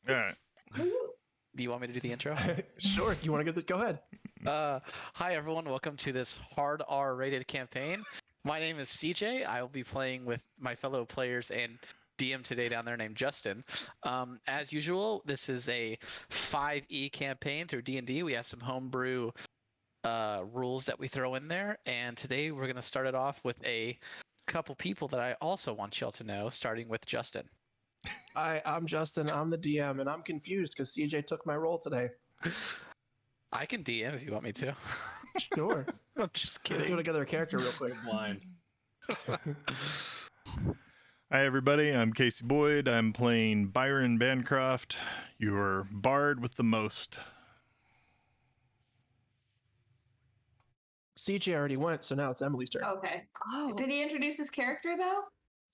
All right. Do you want me to do the intro? Sure. You want to go ahead? Hi everyone, welcome to this hard R-rated campaign. My name is CJ. I will be playing with my fellow players and DM today down there named Justin. As usual, this is a 5e campaign through D&D. We have some homebrew rules that we throw in there, and today we're going to start it off with a couple people that I also want y'all to know, starting with Justin. Hi, I'm Justin. I'm the DM, and I'm confused because CJ took my role today. I can DM if you want me to. Sure. I'm just Throw kidding. together a character real quick. Blind. Hi, everybody. I'm Casey Boyd. I'm playing Byron Bancroft, your bard with the most. CJ already went, so now it's Emily's turn. Okay. Oh, Did he introduce his character though?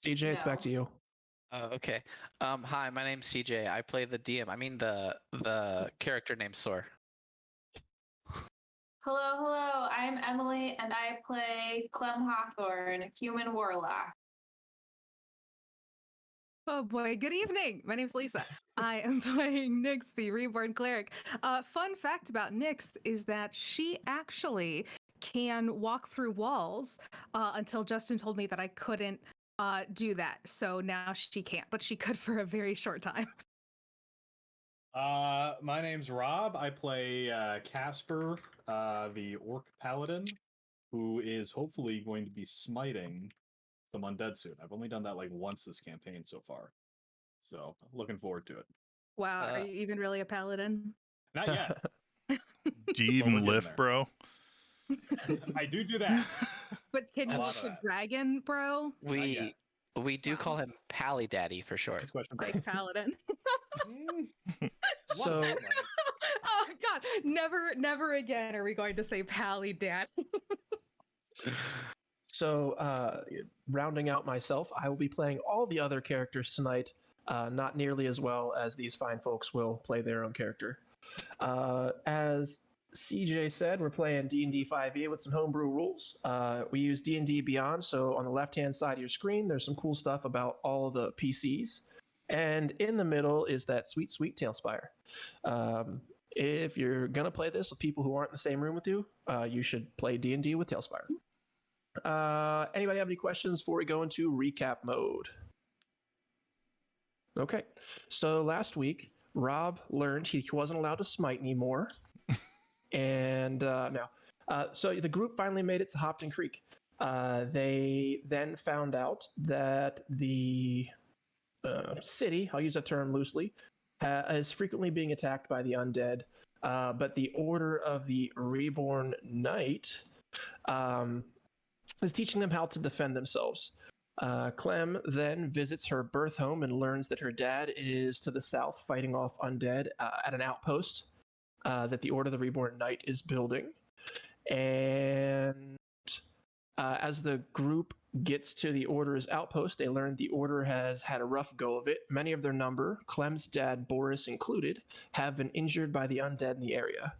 CJ, it's back to you. Okay. Hi, my name's CJ. I play the DM. I mean the character named Sor. Hello. I'm Emily, and I play Clem Hawthorne, human warlock. oh boy. Good evening. My name's Lisa. I am playing Nyx, the reborn cleric. Fun fact about Nyx is that she actually can walk through walls until Justin told me that I couldn't do that. So now she can't, but she could for a very short time. My name's Rob. I play Casper, the orc paladin, who is hopefully going to be smiting some undead soon. I've only done that like once this campaign so far, so looking forward to it. Wow. Are you even really a paladin? Not yet. Do you Well, we're even getting lift, there. bro? I do that. But can A you lot lift of a that. dragon, bro? We do call him Pally Daddy for short. Next question. Like paladin. So, Oh god, never again are we going to say pally dad. rounding out myself, I will be playing all the other characters tonight, not nearly as well as these fine folks will play their own character. As CJ said, we're playing D&D 5e with some homebrew rules. We use D&D Beyond, so on the left-hand side of your screen, there's some cool stuff about all the PCs. And in the middle is that sweet, sweet Tailspire. If you're going to play this with people who aren't in the same room with you, you should play D&D with Tailspire. Anybody have any questions before we go into recap mode? Okay, so last week, Rob learned he wasn't allowed to smite anymore. And so the group finally made it to Hopton Creek. They then found out that the city, I'll use that term loosely, is frequently being attacked by the undead. But the Order of the Reborn Knight is teaching them how to defend themselves. Clem then visits her birth home and learns that her dad is to the south fighting off undead at an outpost that the Order of the Reborn Knight is building. And as the group gets to the Order's outpost, they learn the Order has had a rough go of it. Many of their number, Clem's dad Boris included, have been injured by the undead in the area.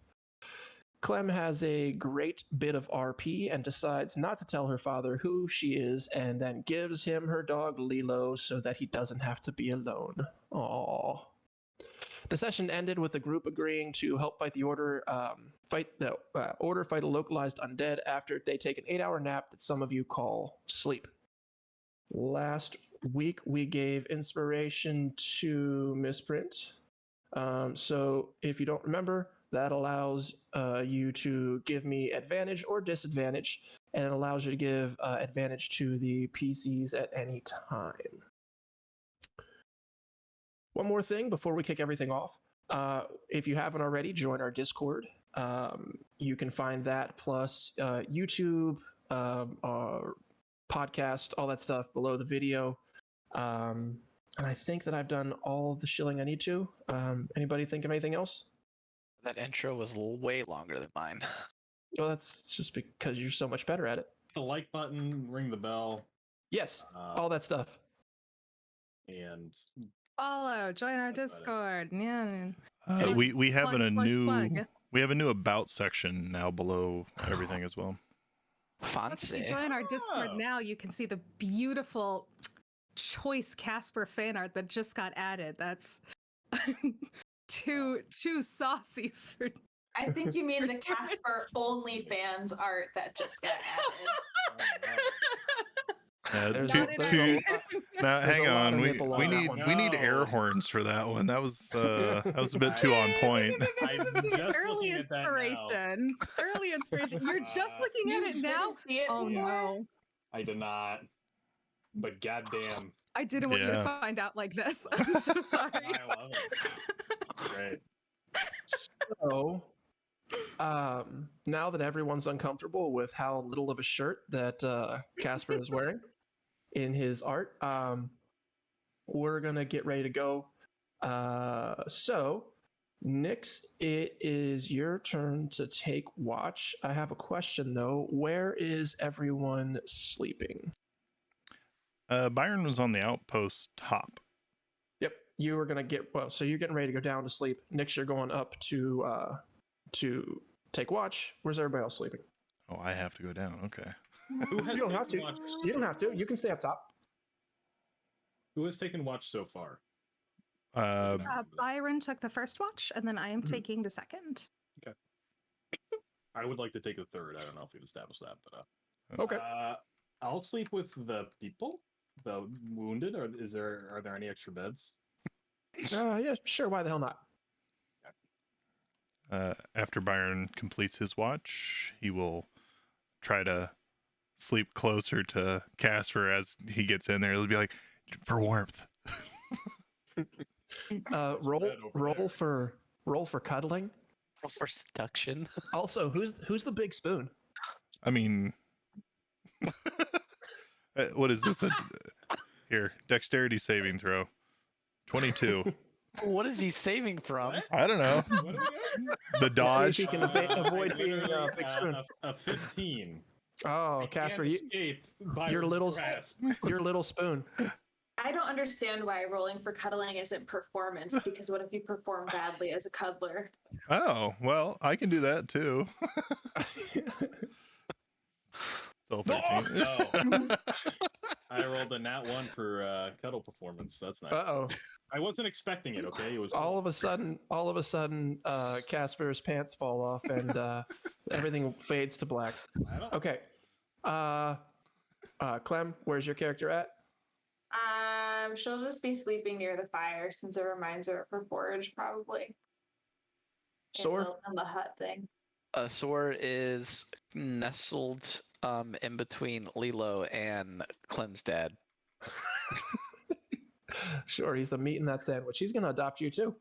Clem has a great bit of RP and decides not to tell her father who she is, and then gives him her dog Lilo so that he doesn't have to be alone. Aww. The session ended with the group agreeing to help fight the Order, fight a localized undead after they take an 8-hour nap that some of you call sleep. Last week we gave inspiration to Misprint. So if you don't remember, that allows you to give me advantage or disadvantage, and it allows you to give advantage to the PCs at any time. One more thing before we kick everything off. If you haven't already, join our Discord. You can find that plus YouTube, our podcast, all that stuff below the video. And I think that I've done all the shilling I need to. Anybody think of anything else? That intro was way longer than mine. Well, that's just because you're so much better at it. The like button, ring the bell, Yes, all that stuff. and Follow, join our That's Discord. Yeah. We have Plug, a plug, new plug. we have a new about section now below everything as well. If Fancy. you join our Discord Oh. now, you can see the beautiful choice Casper fan art that just got added. That's too saucy for. I think you mean the Casper OnlyFans art that just got added. There's two, a, there's two, a lot, now there's hang a lot on. of We nipple we on that need one. we need air No. horns for that one. That was a bit too on point. I'm just Early looking at that now. inspiration. Early inspiration. You're just looking You at it now. didn't see it Oh before? no. I did not. But goddamn, I didn't want you to Yeah. find out like this. I'm so sorry. I love it. Great. So, now that everyone's uncomfortable with how little of a shirt that Casper is wearing in his art, we're gonna get ready to go. So, Nyx, it is your turn to take watch. I have a question though. Where is everyone sleeping? Byron was on the outpost top. Yep, you were gonna get well. So you're getting ready to go down to sleep. Nyx, you're going up to take watch. Where's everybody else sleeping? Oh, I have to go down. Okay. Who has You don't have taken to. watch? You don't have to. You can stay up top. Who has taken watch so far? Uh, Byron took the first watch, and then I am Mhm. taking the second. I would like to take a third. I don't know if we've established that, but Okay. I'll sleep with the people, the wounded. Or are there any extra beds? Yeah, sure. Why the hell not? after Byron completes his watch, he will try to sleep closer to Casper as he gets in there. He'll be like, for warmth. Roll bed over roll there. for cuddling. For seduction. Also, who's the big spoon? I mean, what is this? Here, dexterity saving throw. 22. What is he saving from? What? I don't know. What are we doing? The See if dodge. he can I avoid being literally, a big spoon. A 15. Oh, I Casper, can't you, escape Byron's your little- grasp. your little spoon. I don't understand why rolling for cuddling isn't performance, because what if you perform badly as a cuddler? Oh, well, I can do that too. Still 13. No. I rolled a nat 1 for cuddle performance. That's nice. Uh-oh. I wasn't expecting it. Okay, it was All of a sudden, Casper's pants fall off and everything fades to black. I don't- Okay. Clem, where's your character at? She'll just be sleeping near the fire since it reminds her of her forage, probably. Sore? In the hut thing. Sor is nestled in between Lilo and Clem's dad. Sure, he's the meat in that sandwich. He's gonna adopt you too.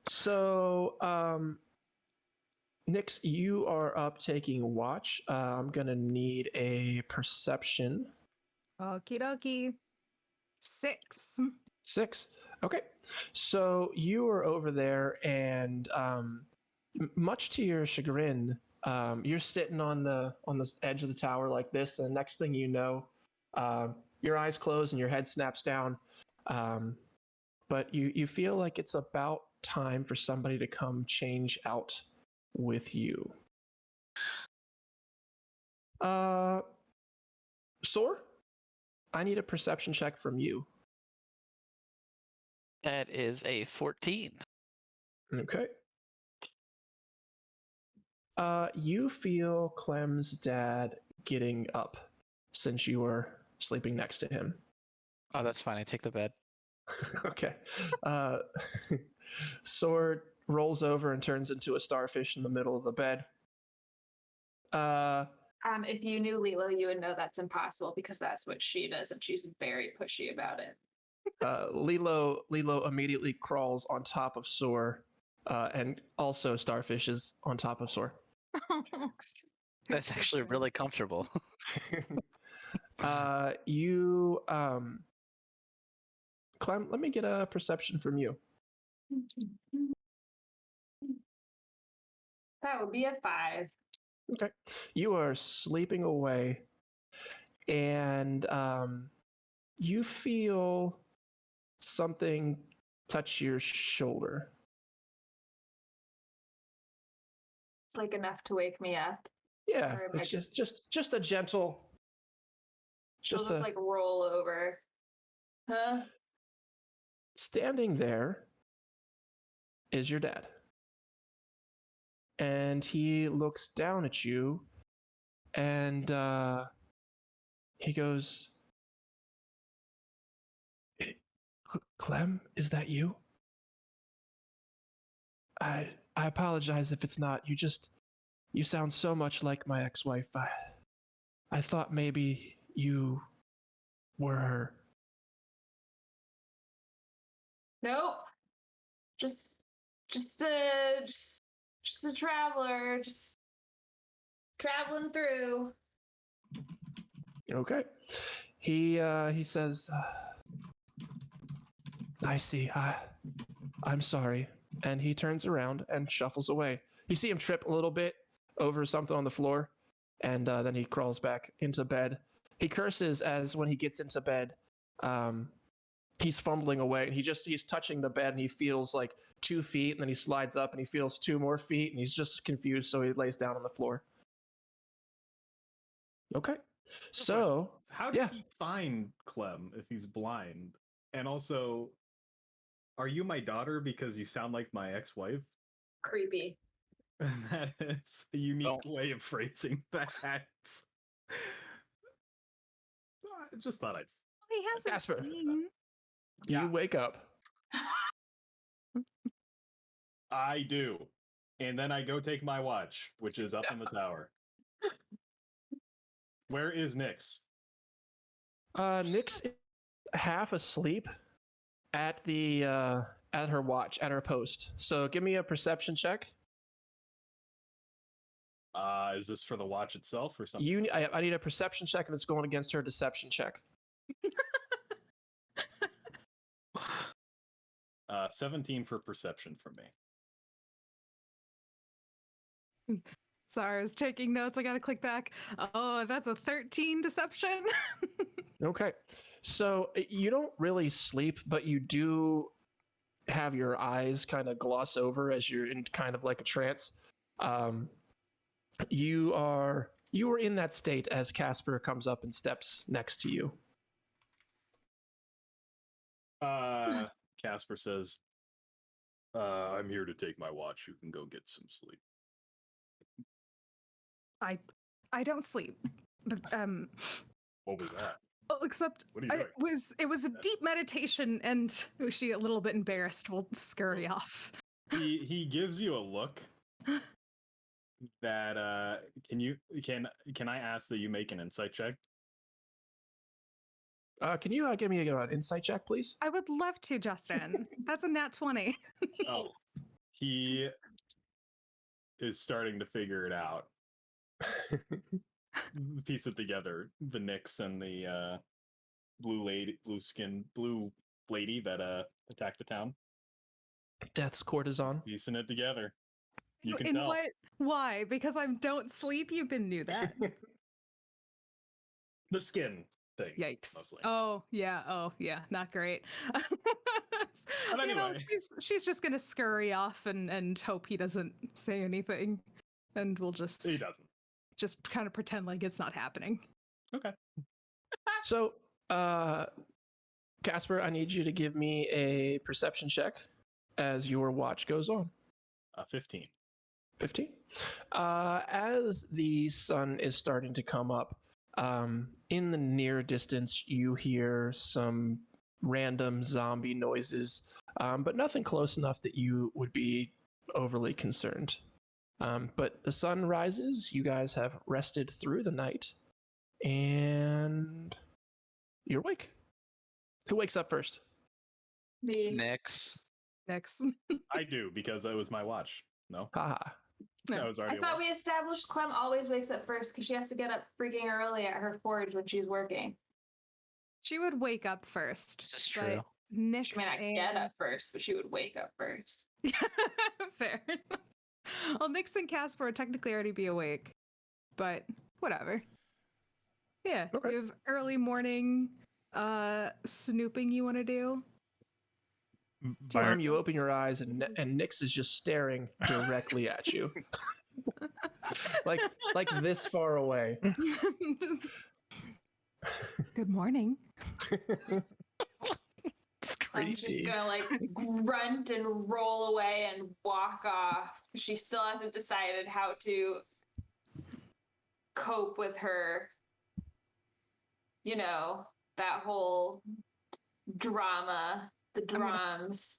So, Nyx, you are up taking watch. I'm gonna need a perception. Okie dokie. 6. 6. Okay. So you are over there, and much to your chagrin, you're sitting on the edge of the tower like this, and next thing you know, your eyes close and your head snaps down. But you feel like it's about time for somebody to come change out with you. Sor, I need a perception check from you. That is a 14. Okay. You feel Clem's dad getting up since you were sleeping next to him. Oh, that's fine. I take the bed. Okay. Sword rolls over and turns into a starfish in the middle of the bed. If you knew Lilo, you would know that's impossible because that's what she does, and she's very pushy about it. Lilo immediately crawls on top of Sor, and also starfish is on top of Sor. That's actually really comfortable. Clem, let me get a perception from you. That would be a 5. Okay. You are sleeping away, and you feel something touch your shoulder. Like enough to wake me up. Yeah, Or am I it's just a gentle. She'll Just just a like roll over. Huh? standing there is your dad. And he looks down at you and he goes, Clem, is that you? I apologize if it's not. You sound so much like my ex-wife. I thought maybe you were her. Nope. Just a traveler, just traveling through. Okay. He says, I see. I'm sorry. And he turns around and shuffles away. You see him trip a little bit over something on the floor, and then he crawls back into bed. He curses as when he gets into bed, he's fumbling away, and he's touching the bed, and he feels like 2 feet, and then he slides up, and he feels 2 more feet, and he's just confused, so he lays down on the floor. Okay. So, how did yeah. he find Clem if he's blind? And also, are you my daughter because you sound like my ex-wife? Creepy. That is a unique way of phrasing that. I just thought I'd. He hasn't Casper, seen. you wake up. I do. And then I go take my watch, which is up in the tower. Where is Nyx? Nyx is half asleep at the at her watch, at her post. So give me a perception check. Is this for the watch itself or something? I need a perception check that's going against her deception check. 17 for perception from me. Sorry, I was taking notes. I gotta click back. Oh, that's a 13 deception. Okay. So you don't really sleep, but you do have your eyes kind of gloss over as you're in kind of like a trance. You are in that state as Casper comes up and steps next to you. Casper says, I'm here to take my watch. You can go get some sleep. I don't sleep, but What was that? except What are you doing? it was a deep meditation, and she a little bit embarrassed will scurry off. He gives you a look that can I ask that you make an insight check? Can you give me an insight check, please? I would love to, Justin. That's a nat 20. Oh, he is starting to figure it out. Piece it together. The Nyx and the blue lady that attacked the town. Death's courtesan. Piecing it together. You can In tell. what? Why? Because I don't sleep? You been knew that. The skin thing. Yikes. Mostly. Oh, yeah. Not great. But anyway. She's just going to scurry off and hope he doesn't say anything. And we'll just... He doesn't. Just kind of pretend like it's not happening. Okay. So, Casper, I need you to give me a perception check as your watch goes on. 15. 15. As the sun is starting to come up, in the near distance, you hear some random zombie noises, but nothing close enough that you would be overly concerned. But the sun rises, you guys have rested through the night, and you're awake. Who wakes up first? Me. Nyx. Next. I do, because it was my watch. No? Haha. No. I was I already thought awake. we established Clem always wakes up first because she has to get up freaking early at her forge when she's working. She would wake up first. This is but true. Nyx She may not get up first, but she would wake up first. Fair. Well, Nyx and Casper would technically already be awake, but whatever. Yeah, Okay. you have early morning snooping you want to do? Tom, you open your eyes and Nyx is just staring directly at you. like this far away. Good morning. Clem's just Creepy. gonna like grunt and roll away and walk off. She still hasn't decided how to cope with her, that whole drama, the I'm gonna- drums.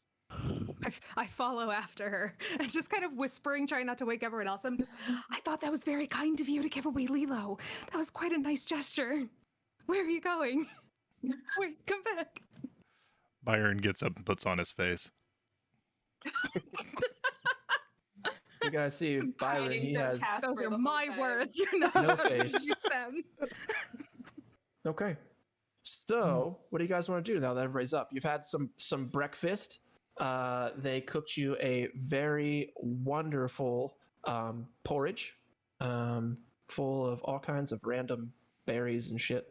I follow after her and just kind of whispering, trying not to wake everyone else. I thought that was very kind of you to give away Lilo. That was quite a nice gesture. Where are you going? Wait, come back. Byron gets up and puts on his face. You guys see Byron, Hiding he from has... Casper Those the are whole my time. words. You're not No allowed to face. use them. Okay. So, what do you guys want to do now that everybody's up? You've had some breakfast. They cooked you a very wonderful porridge, full of all kinds of random berries and shit.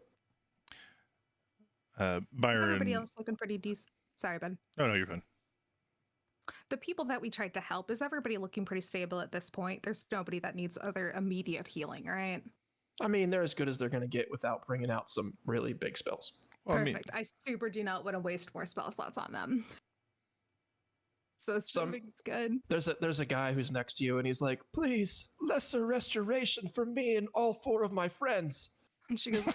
Is Byron. everybody else looking pretty decent? Sorry, Ben. No, you're fine. The people that we tried to help, is everybody looking pretty stable at this point? There's nobody that needs other immediate healing, right? I mean, they're as good as they're going to get without bringing out some really big spells. Well, I mean, Perfect. I super do not want to waste more spell slots on them. So assuming it's good. There's a guy who's next to you, and he's like, "Please, lesser restoration for me and all 4 of my friends." And she goes,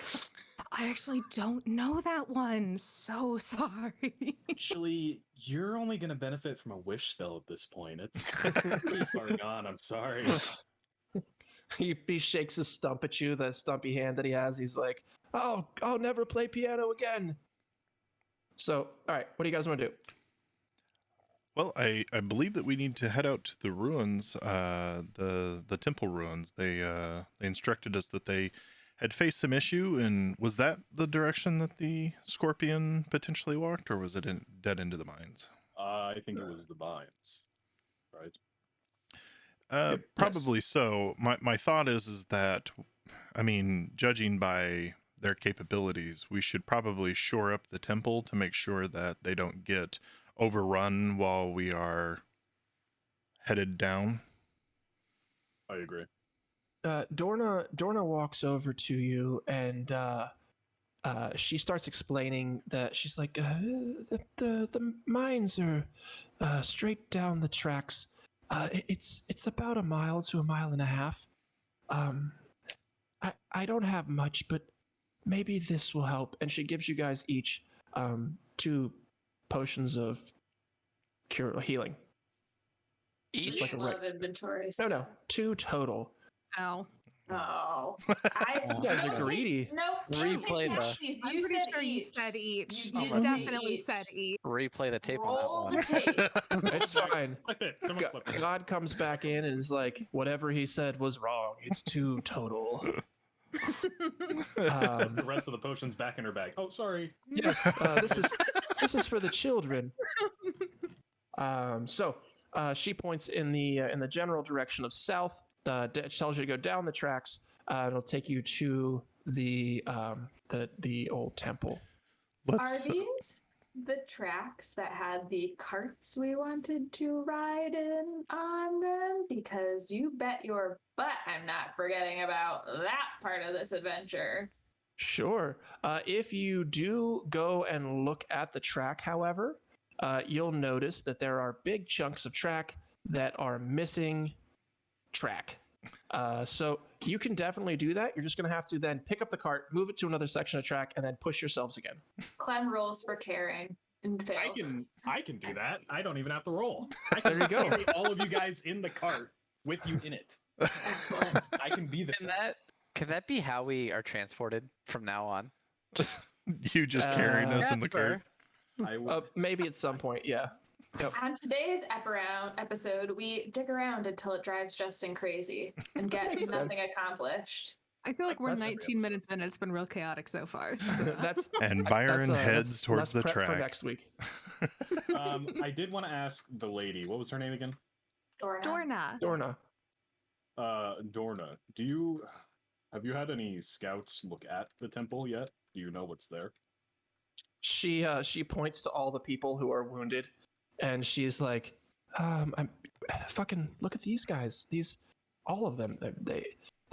I actually don't know that one. So sorry. Actually, you're only going to benefit from a wish spell at this point. It's pretty far gone. I'm sorry. He shakes his stump at you, the stumpy hand that he has. He's like, "Oh, I'll never play piano again." So, all right, what do you guys want to do? well, I believe that we need to head out to the ruins, the temple ruins. They instructed us that they had faced some issue, and was that the direction that the scorpion potentially walked, or was it dead into the mines? I think it was the vines, right? Yes. Probably so. My thought is that, I mean, judging by their capabilities, we should probably shore up the temple to make sure that they don't get overrun while we are headed down. I agree. Dorna walks over to you, and she starts explaining that she's like, the mines are straight down the tracks. It's about a mile to a mile and a half. I don't have much, but maybe this will help. And she gives you guys each 2 potions of healing. Each? like a I love inventory. No, 2 total. Ow. Oh. You guys are greedy. Nope. Replay the- I'm pretty sure you said each. You You did definitely each. said each. Replay the tape Roll on the that one. tape. It's fine. Flip it. Someone flip it. God comes back in and is like, whatever he said was wrong. It's 2 total. Puts the rest of the potions back in her bag. Oh, sorry. Yes, this is for the children. So she points in the general direction of south. Tells you to go down the tracks. It'll take you to the old temple. Are Let's. these the tracks that had the carts we wanted to ride in on them? Because you bet your butt I'm not forgetting about that part of this adventure. Sure. If you do go and look at the track, however, you'll notice that there are big chunks of track that are missing track. So you can definitely do that. You're just going to have to then pick up the cart, move it to another section of track, and then push yourselves again. Clem rolls for caring and fails. I can do that. I don't even have to roll. I can There you go. carry all of you guys in the cart with you in it. Excellent. I can be the Can that be how we are transported from now on? Just You just carrying us in That's the cart. fair. I will. Maybe at some point, yeah. Yep. On today's episode, we dig around until it drives Justin crazy and get Makes nothing sense. accomplished. I feel like we're That's every 19 episode. minutes in. It's been real chaotic so far. So. That's And Byron heads that's towards the prep for track. next week. I did want to ask the lady. What was her name again? Dorna. Dorna. Dorna. Dorna. Have you had any scouts look at the temple yet? Do you know what's there? She points to all the people who are wounded, and she's like, I'm fucking look at these guys. All of them.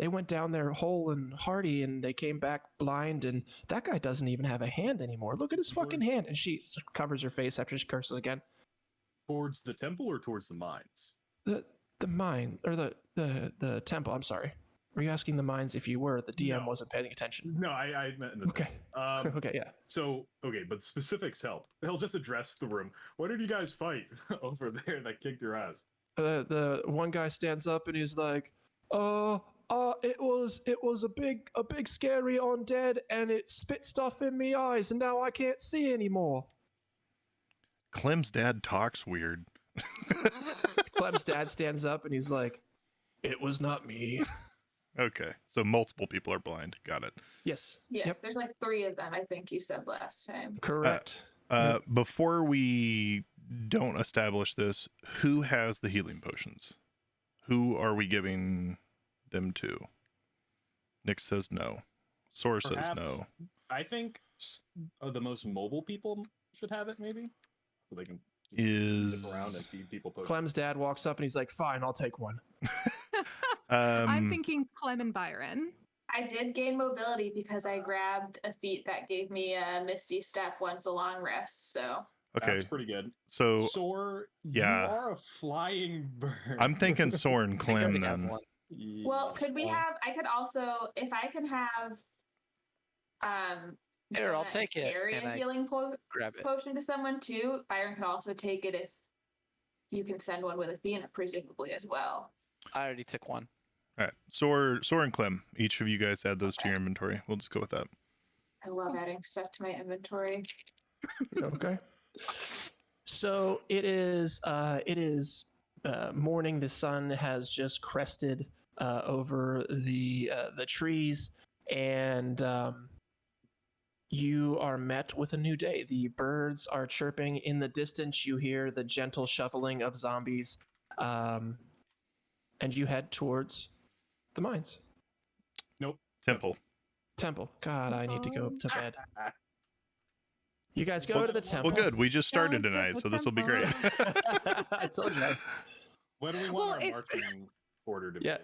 They went down there whole and hearty, and they came back blind. And that guy doesn't even have a hand anymore. Look at his fucking hand. And she covers her face after she curses again. Towards the temple or towards the mines? The mine or the temple. I'm sorry. Were you asking the mines? If you were, the DM No. wasn't paying attention. No, I meant in the Okay. Okay. Yeah. So, okay, but specifics help. They'll just address the room. What did you guys fight over there that kicked your ass? The one guy stands up and he's like, it was a big scary undead, and it spit stuff in me eyes, and now I can't see anymore. Clem's dad talks weird. Clem's dad stands up and he's like, it was not me. Okay, so multiple people are blind. Got it. Yes. Yes, Yep. there's like 3 of them, I think you said last time. Correct. Before we don't establish this, who has the healing potions? Who are we giving them to? Nick says no. Sora says no. Perhaps- I think the most mobile people should have it, maybe, so they can Is zip around and feed people potions. Clem's dad walks up and he's like, fine, I'll take one. I'm thinking Clem and Byron. I did gain mobility because I grabbed a feat that gave me a Misty Step once a long rest. So okay. That's pretty good. So Sor, yeah. you are a flying bird. I'm thinking Sora and I think I Clem already have then. one. well, could we Yes. have? I could also, if I can have, Here, I'll Donut take it, carry and a I healing Grab it. potion to someone too. Byron could also take it if you can send one with Athena, presumably as well. I already took one. All right, Sora and Clem. Each of you guys add those to your inventory. We'll just go with that. I love adding stuff to my inventory. Okay. So it is morning. The sun has just crested over the trees, and you are met with a new day. The birds are chirping. In the distance, you hear the gentle shuffling of zombies, and you head towards the mines. Temple. Temple. God, I need to go to bed. You guys go Well- to the temple. Well, good. We just started Going to tonight, the so this will be great. I told you. What do we want Well, our if- marching order to Yeah.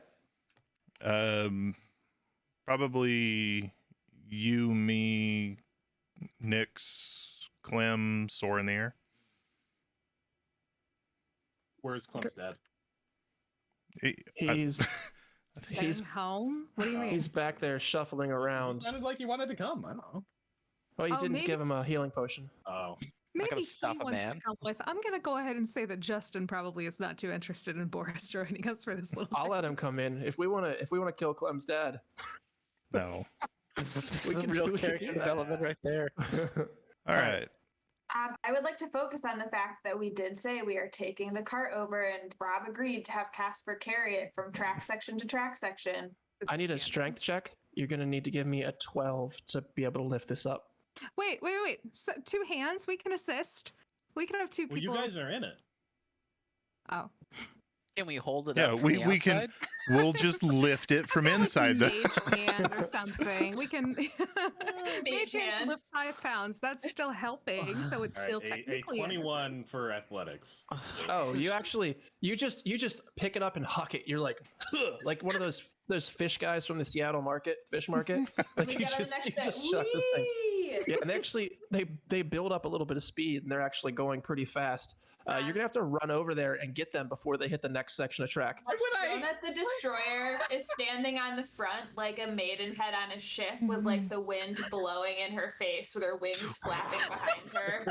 be? Probably you, me, Nyx, Clem, Sora in the air. Where's Clem's dad? He's Staying home? What do you mean? he's back there shuffling It around. sounded like he wanted to come. I don't know. Well, you Oh, didn't maybe- give him a healing potion. Oh, Maybe gonna he stop a wants man. to come with. I'm gonna go ahead and say that Justin probably is not too interested in Boris joining us for this little. I'll trip. let him come in if we want to kill Clem's dad. No. This We is can real do- we can character do that. development right there. All right. I would like to focus on the fact that we did say we are taking the cart over, and Rob agreed to have Casper carry it from track section to track section. I need a strength check. You're gonna need to give me a 12 to be able to lift this up. Wait. So 2 hands. We can assist. We can have 2 well, you people. guys are in it. Oh. Can we hold it Yeah, up from the we can. outside? We'll just lift it from inside the. Mage hand or something. We can. Mage hand hand. can lift 5 pounds. That's still helping. So it's All still right, technically a an 21 for athletics. Oh, you just pick it up and huck it. You're like, "Huh," like one of those fish guys from the Seattle fish market. Like We you get on the just next you step. just chuck this thing. Whee! Yeah, and they build up a little bit of speed, and they're actually going pretty fast. You're gonna have to run over there and get them before they hit the next section of track. Why would Donut the Destroyer is standing on the front like a maidenhead on a ship with like the wind blowing in her face with her wings flapping behind her.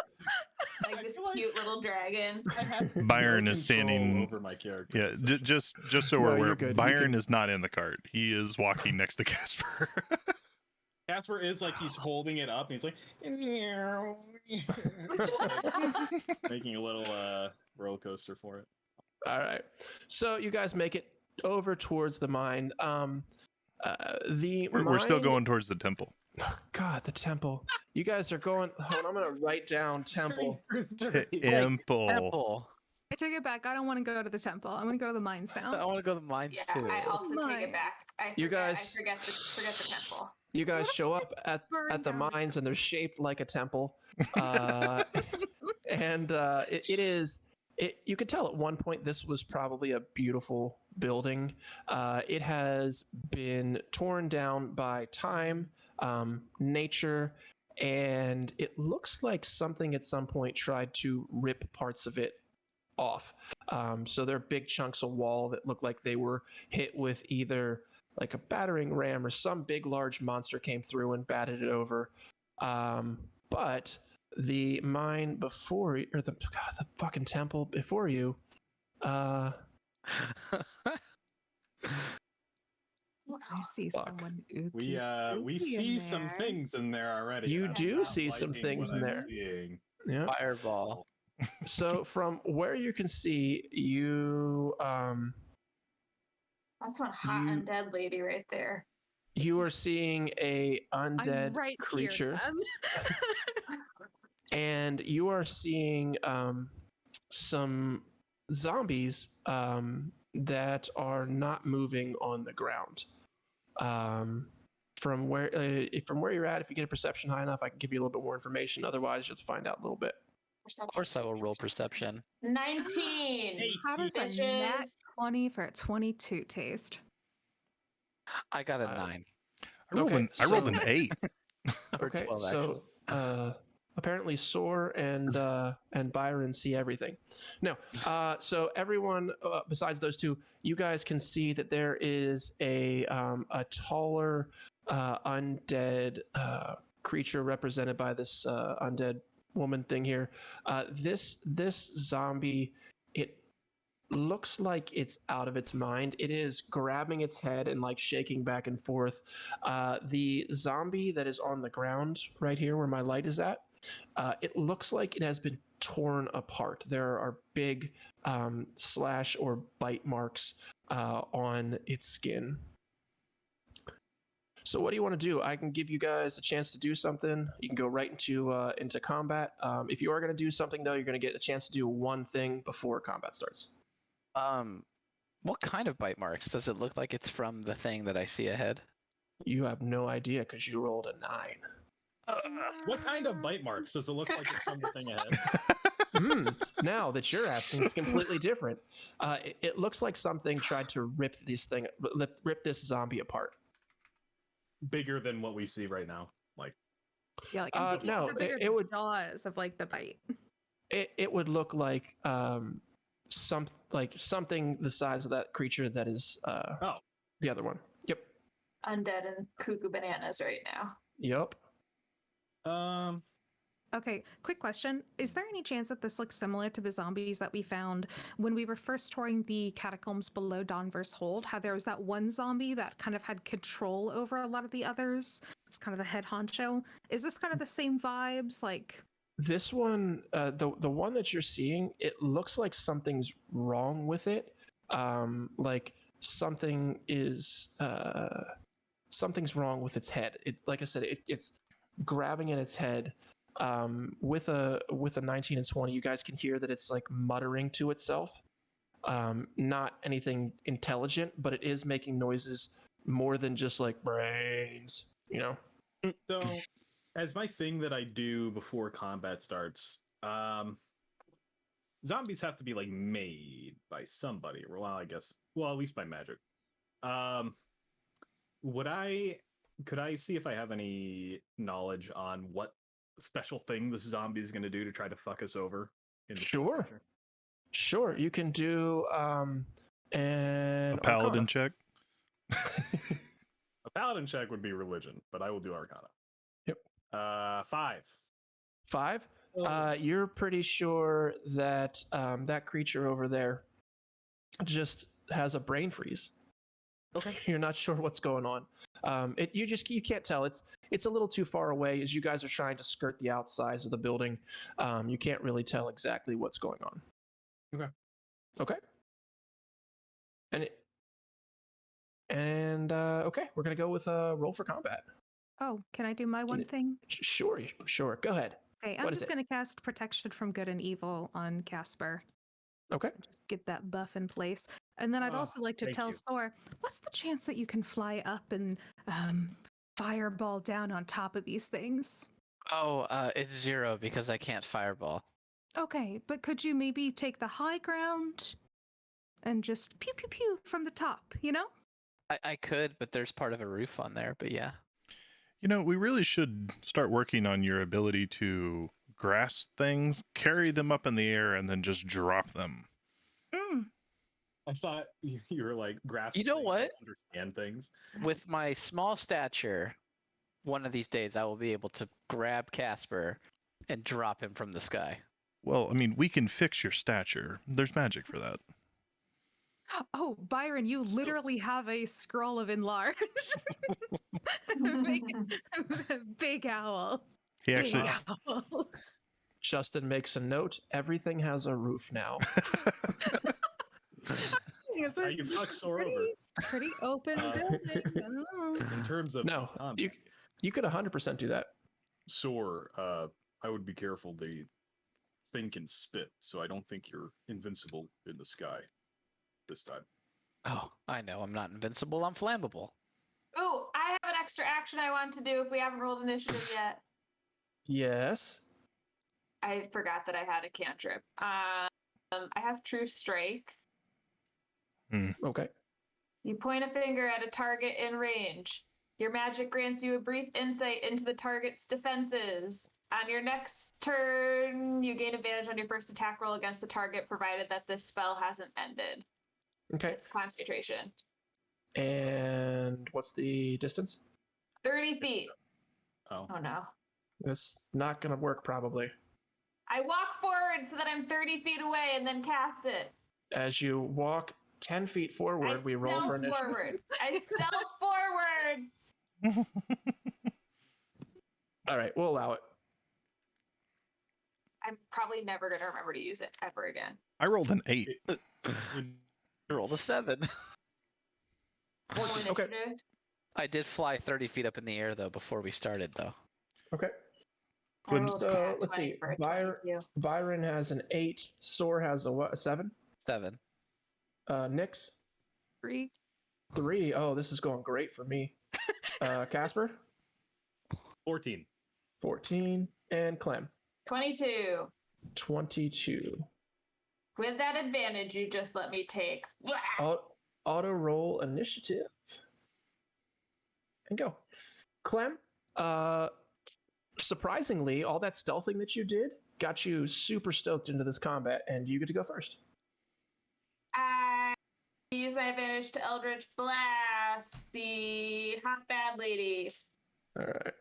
Like this feel like- cute little dragon. I have Byron no is control standing- over my character. Yeah, just so No, we're you're aware, good. You Byron can- is not in the cart. He is walking next to Casper. Casper is like he's holding it up and he's like making a little roller coaster for it. All right. So you guys make it over towards the mine. We're still mine- going towards the temple. God, the temple. You guys are going. Hold on, I'm gonna write down temple. Temple. Temple. I take it back. I don't want to go to the temple. I want to go to the mines I now. want to go to the mines Yeah, too. I also take it Nice. back. I You forget- guys- I forget the temple. You guys show up burn at the down the mines, and they're shaped like a temple. And it is You could tell at one point this was probably a beautiful building. It has been torn down by time, nature, and it looks like something at some point tried to rip parts of it off. So there are big chunks of wall that look like they were hit with either like a battering ram or some big large monster came through and batted it over. But the mine before or the fucking temple before you, I see Fuck. someone ooky We spooky see in some there. things in there already. You and I'm do not see some liking things what in I'm there. seeing. yeah. Fireball. So from where you can see, That's one hot You- undead lady right there. you are seeing a I'm undead right creature. here, then. And you are seeing some zombies that are not moving on the ground. From where you're at, if you get a perception high enough, I can give you a little bit more information. Otherwise, you'll find out a little bit. Of course, I will roll perception. 19. How does a nat Bitches. 20 for a 22 taste? I got a Uh, 9. I rolled an 8. Or Okay, 12, so apparently Soar and Byron see everything. No, so everyone besides those two, you guys can see that there is a taller undead creature represented by this undead woman thing here. This zombie, it looks like it's out of its mind. It is grabbing its head and like shaking back and forth. The zombie that is on the ground right here where my light is at, it looks like it has been torn apart. There are big slash or bite marks on its skin. So what do you want to do? I can give you guys a chance to do something. You can go right into combat. If you are going to do something though, you're going to get a chance to do one thing before combat starts. What kind of bite marks? Does it look like it's from the thing that I see ahead? You have no idea because you rolled a 9. What kind of bite marks does it look like it's from the thing ahead? Now that you're asking, it's completely different. It looks like something tried to rip this zombie apart. Bigger than what we see right now. Like, Yeah, like I'm thinking no, the bigger it would jaws of like the bite. it would look like something the size of that creature that is oh, the other one. Yep. Undead and cuckoo bananas right now. Yep. Okay, quick question. Is there any chance that this looks similar to the zombies that we found when we were first touring the catacombs below Donver's Hold? How there was that one zombie that kind of had control over a lot of the others? It's kind of the head honcho. Is this kind of the same vibes? Like, This one, the one that you're seeing, it looks like something's wrong with it. Like something is something's wrong with its head. It, like I said, it's grabbing at its head. With a 19 and 20, you guys can hear that it's like muttering to itself. Not anything intelligent, but it is making noises more than just like brains. You know. so as my thing that I do before combat starts, zombies have to be like made by somebody. Well, I guess, well, at least by magic. Could I see if I have any knowledge on what special thing this zombie is going to do to try to fuck us over? In the Sure. future? Sure, you can do an A paladin Arcana. check. A paladin check would be religion, but I will do Arcana. Yep. 5. 5. You're pretty sure that that creature over there just has a brain freeze. Okay. You're not sure what's going on. You can't tell. It's a little too far away as you guys are trying to skirt the outsides of the building. You can't really tell exactly what's going on. Okay. Okay. Okay, we're gonna go with a roll for combat. oh, can I do my one thing? Sure. Go ahead. Okay, I'm What is just it? going to cast Protection from Good and Evil on Casper. Okay. Just get that buff in place. And then I'd Oh, also like to thank tell you. Thor, what's the chance that you can fly up and fireball down on top of these things? Oh, it's 0 because I can't fireball. Okay, but could you maybe take the high ground and just pew pew pew from the top, you know? I could, but there's part of a roof on there. But yeah. You know, we really should start working on your ability to grasp things, carry them up in the air, and then just drop them. Mm. I thought you were like grasping. You know things, what? like, understand things. With my small stature, one of these days I will be able to grab Casper and drop him from the sky. Well, I mean, we can fix your stature. There's magic for that. Oh, Byron, you literally have a scroll of enlarge. big, big owl. He Big actually, owl. Justin makes a note. Everything has a roof now. Yes, That's how it's you fuck Sore over. pretty open building. Oh. In terms of No, combat, you could 100% do that. Sore, I would be careful. The thing can spit, so I don't think you're invincible in the sky this time. Oh, I know. I'm not invincible. I'm flammable. Ooh, I have an extra action I want to do if we haven't rolled initiative yet. Yes. I forgot that I had a cantrip. I have True Strike. Okay. You point a finger at a target in range. Your magic grants you a brief insight into the target's defenses. On your next turn, you gain advantage on your first attack roll against the target, provided that this spell hasn't ended. Okay. It's concentration. And what's the distance? 30 feet. Oh, Oh no. It's not going to work probably. I walk forward so that I'm 30 feet away and then cast it. As you walk 10 feet forward, we roll for initiative. forward. I stealth forward. All right, we'll allow it. I'm probably never going to remember to use it ever again. I rolled an 8. I rolled a 7. Roll Okay. initiative. I did fly 30 feet up in the air though before we started though. Okay. I Clem- rolled So, a nat let's 20 see. for a Byron- 22. Byron has an 8. Soar has a what? A 7? 7. Nyx? 3. 3. Oh, this is going great for me. Casper? 14. 14. And Clem? 22. 22. With that advantage you just let me take. Auto roll initiative. And go. Clem, surprisingly, all that stealthing that you did got you super stoked into this combat, and you get to go first. I use my advantage to Eldritch Blast the hot bad lady. All right.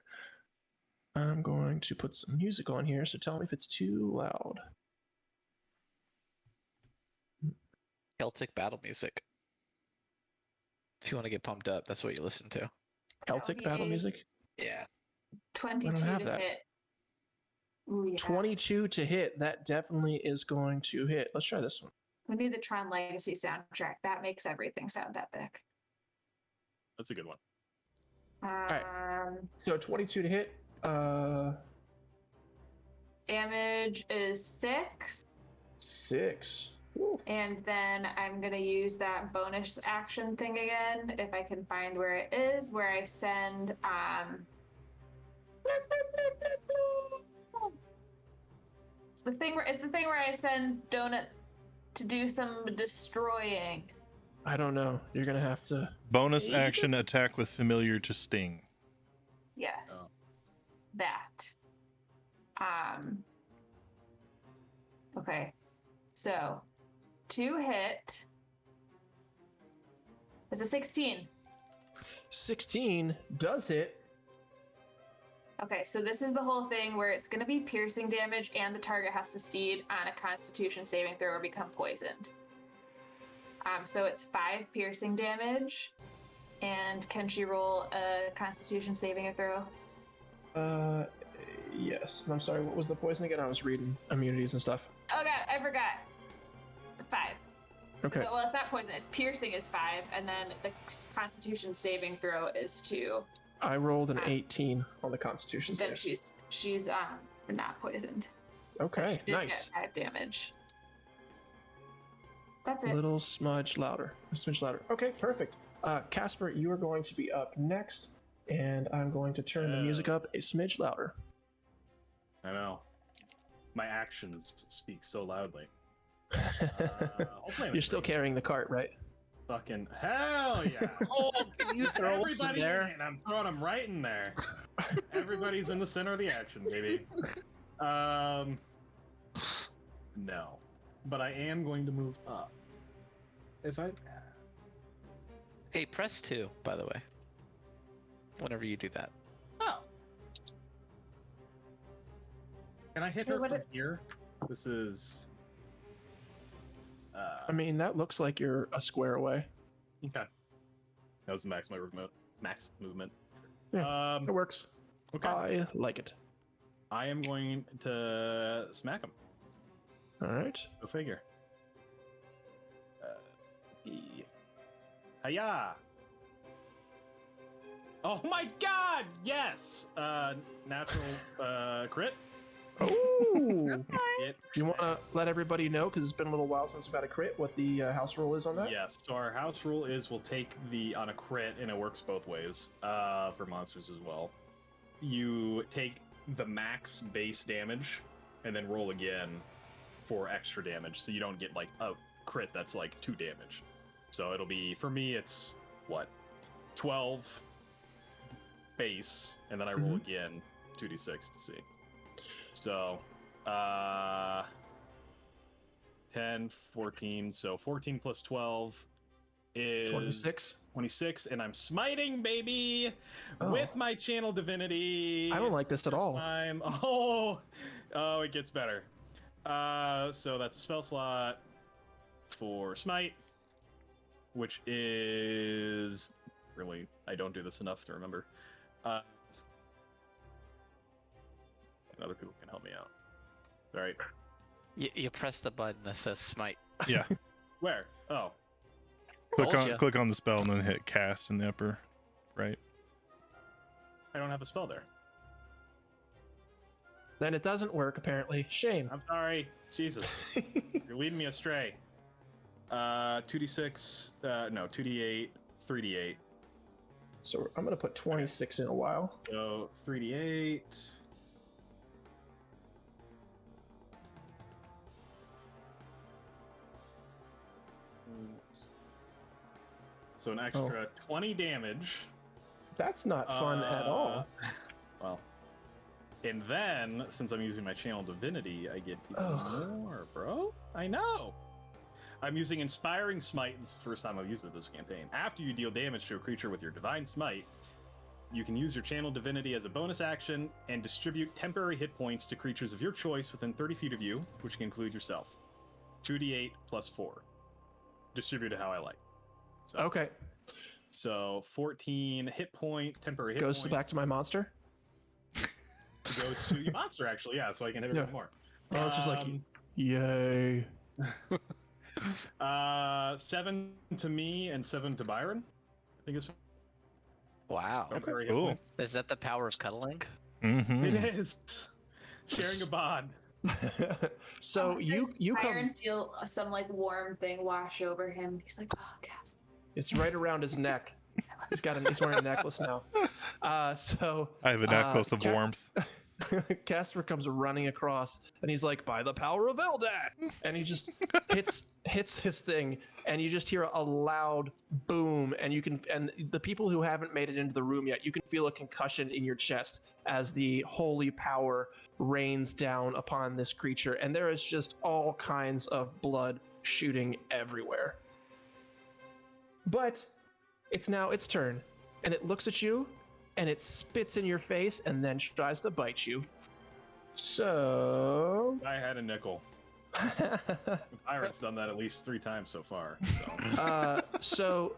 I'm going to put some music on here, so tell me if it's too loud. Celtic battle music. If you want to get pumped up, that's what you listen to. Celtic battle music? Yeah. 22 have to that. hit. Ooh, yeah. 22 to hit. That definitely is going to hit. Let's try this one. We need the Tron Legacy soundtrack. That makes everything sound epic. That's a good one. Um, So 22 to hit. Damage is 6. 6. Woo. And then I'm going to use that bonus action thing again, if I can find where it is, where I send, it's the thing where I send Donut to do some destroying. I don't know. You're going to have to. Bonus action attack with familiar to sting. Yes. Oh. That. Okay. So, 2 hit. It's a 16. 16 does hit. Okay, so this is the whole thing where it's going to be piercing damage and the target has to succeed on a constitution saving throw or become poisoned. So it's 5 piercing damage. And can she roll a constitution saving throw? Yes. I'm sorry, what was the poison again? I was reading immunities and stuff. Oh god, I forgot. 5. Okay. Well, it's not poison, it's piercing is 5, and then the constitution saving throw is 2. I rolled an 18 on the Constitution Then save. she's not poisoned. Okay, She did nice. get 5 damage. That's A it. little smudge louder. A smidge louder. Okay, perfect. Casper, you are going to be up next, and I'm going to turn the music up a smidge louder. I know. My actions speak so loudly. You're still carrying the cart, right? Fucking hell yeah! Oh, can you throw us in Everybody there? in it. I'm throwing them right in there. Everybody's in the center of the action, baby. No, but I am going to move up. If I Hey, press 2, by the way. Whenever you do that. oh, can I hit Hey, her what from it- here? This is. I mean, that looks like you're a square away. Okay. That was the max movement. Max movement. Yeah. It works. Okay. I like it. I am going to smack him. All right. Go figure. Hiya! Oh my god! Yes! Natural crit. Ooh. It, You want to let everybody know, because it's been a little while since we've had a crit, what the house rule is on that? yes. So our house rule is we'll take the on a crit, and it works both ways for monsters as well. You take the max base damage, and then roll again for extra damage, so you don't get like a crit that's like 2 damage. So it'll be, for me, it's what, 12 base, and then I roll again 2d6 to see. So 10, 14, so 14 plus 12 is 26. 26, and I'm smiting, baby, Oh. with my channel divinity. I don't like this at all. Time. Oh, it gets better. So that's a spell slot for smite, which is really, I don't do this enough to remember. And other people can help me out. Sorry. You press the button that says smite. Yeah. Where? Oh, Told ya. Click on the spell and then hit cast in the upper right. I don't have a spell there. Then it doesn't work, apparently. Shame. I'm sorry. Jesus. You're leading me astray. 2d6, no, 2d8, 3d8. So I'm going to put 26 in a while. So 3d8. So an extra 20 damage. That's not fun at all. Well, and then since I'm using my channel divinity, I get even more, bro. I know. I'm using Inspiring Smite. This is the first time I've used it this campaign. After you deal damage to a creature with your Divine Smite, you can use your channel divinity as a bonus action and distribute temporary hit points to creatures of your choice within 30 feet of you, which can include yourself. 2d8 plus 4. Distributed how I like. So, Okay. So 14 hit point, temporary hit Goes point. back to my monster. Goes to your monster, actually, yeah, so I can hit it Yeah. more. Oh, it's just like, yay. 7 to me and 7 to Byron. I think it's Wow. temporary hit Cool. points. Is that the power of cuddling? Mm-hmm. It is sharing a bond. So you come. Byron feel some like warm thing wash over him. He's like, oh, Cass. It's right around his neck. He's wearing a necklace now. So I have a necklace of Ca- warmth. Casper comes running across, and he's like, "By the power of Eldath!" And he just hits this thing, and you just hear a loud boom, and the people who haven't made it into the room yet, you can feel a concussion in your chest as the holy power rains down upon this creature, and there is just all kinds of blood shooting everywhere. But it's now its turn, and it looks at you, and it spits in your face, and then tries to bite you. So... I had a nickel. The pirate's done that at least 3 times so far. So,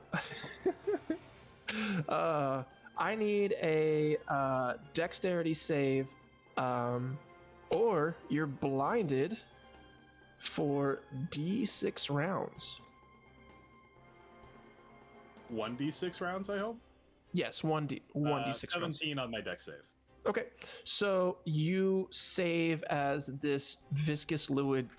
I need a dexterity save, or you're blinded for D6 rounds. 1d6 rounds, I hope. Yes, 1d6 rounds. 17 on my dex save. Okay, so you save as this viscous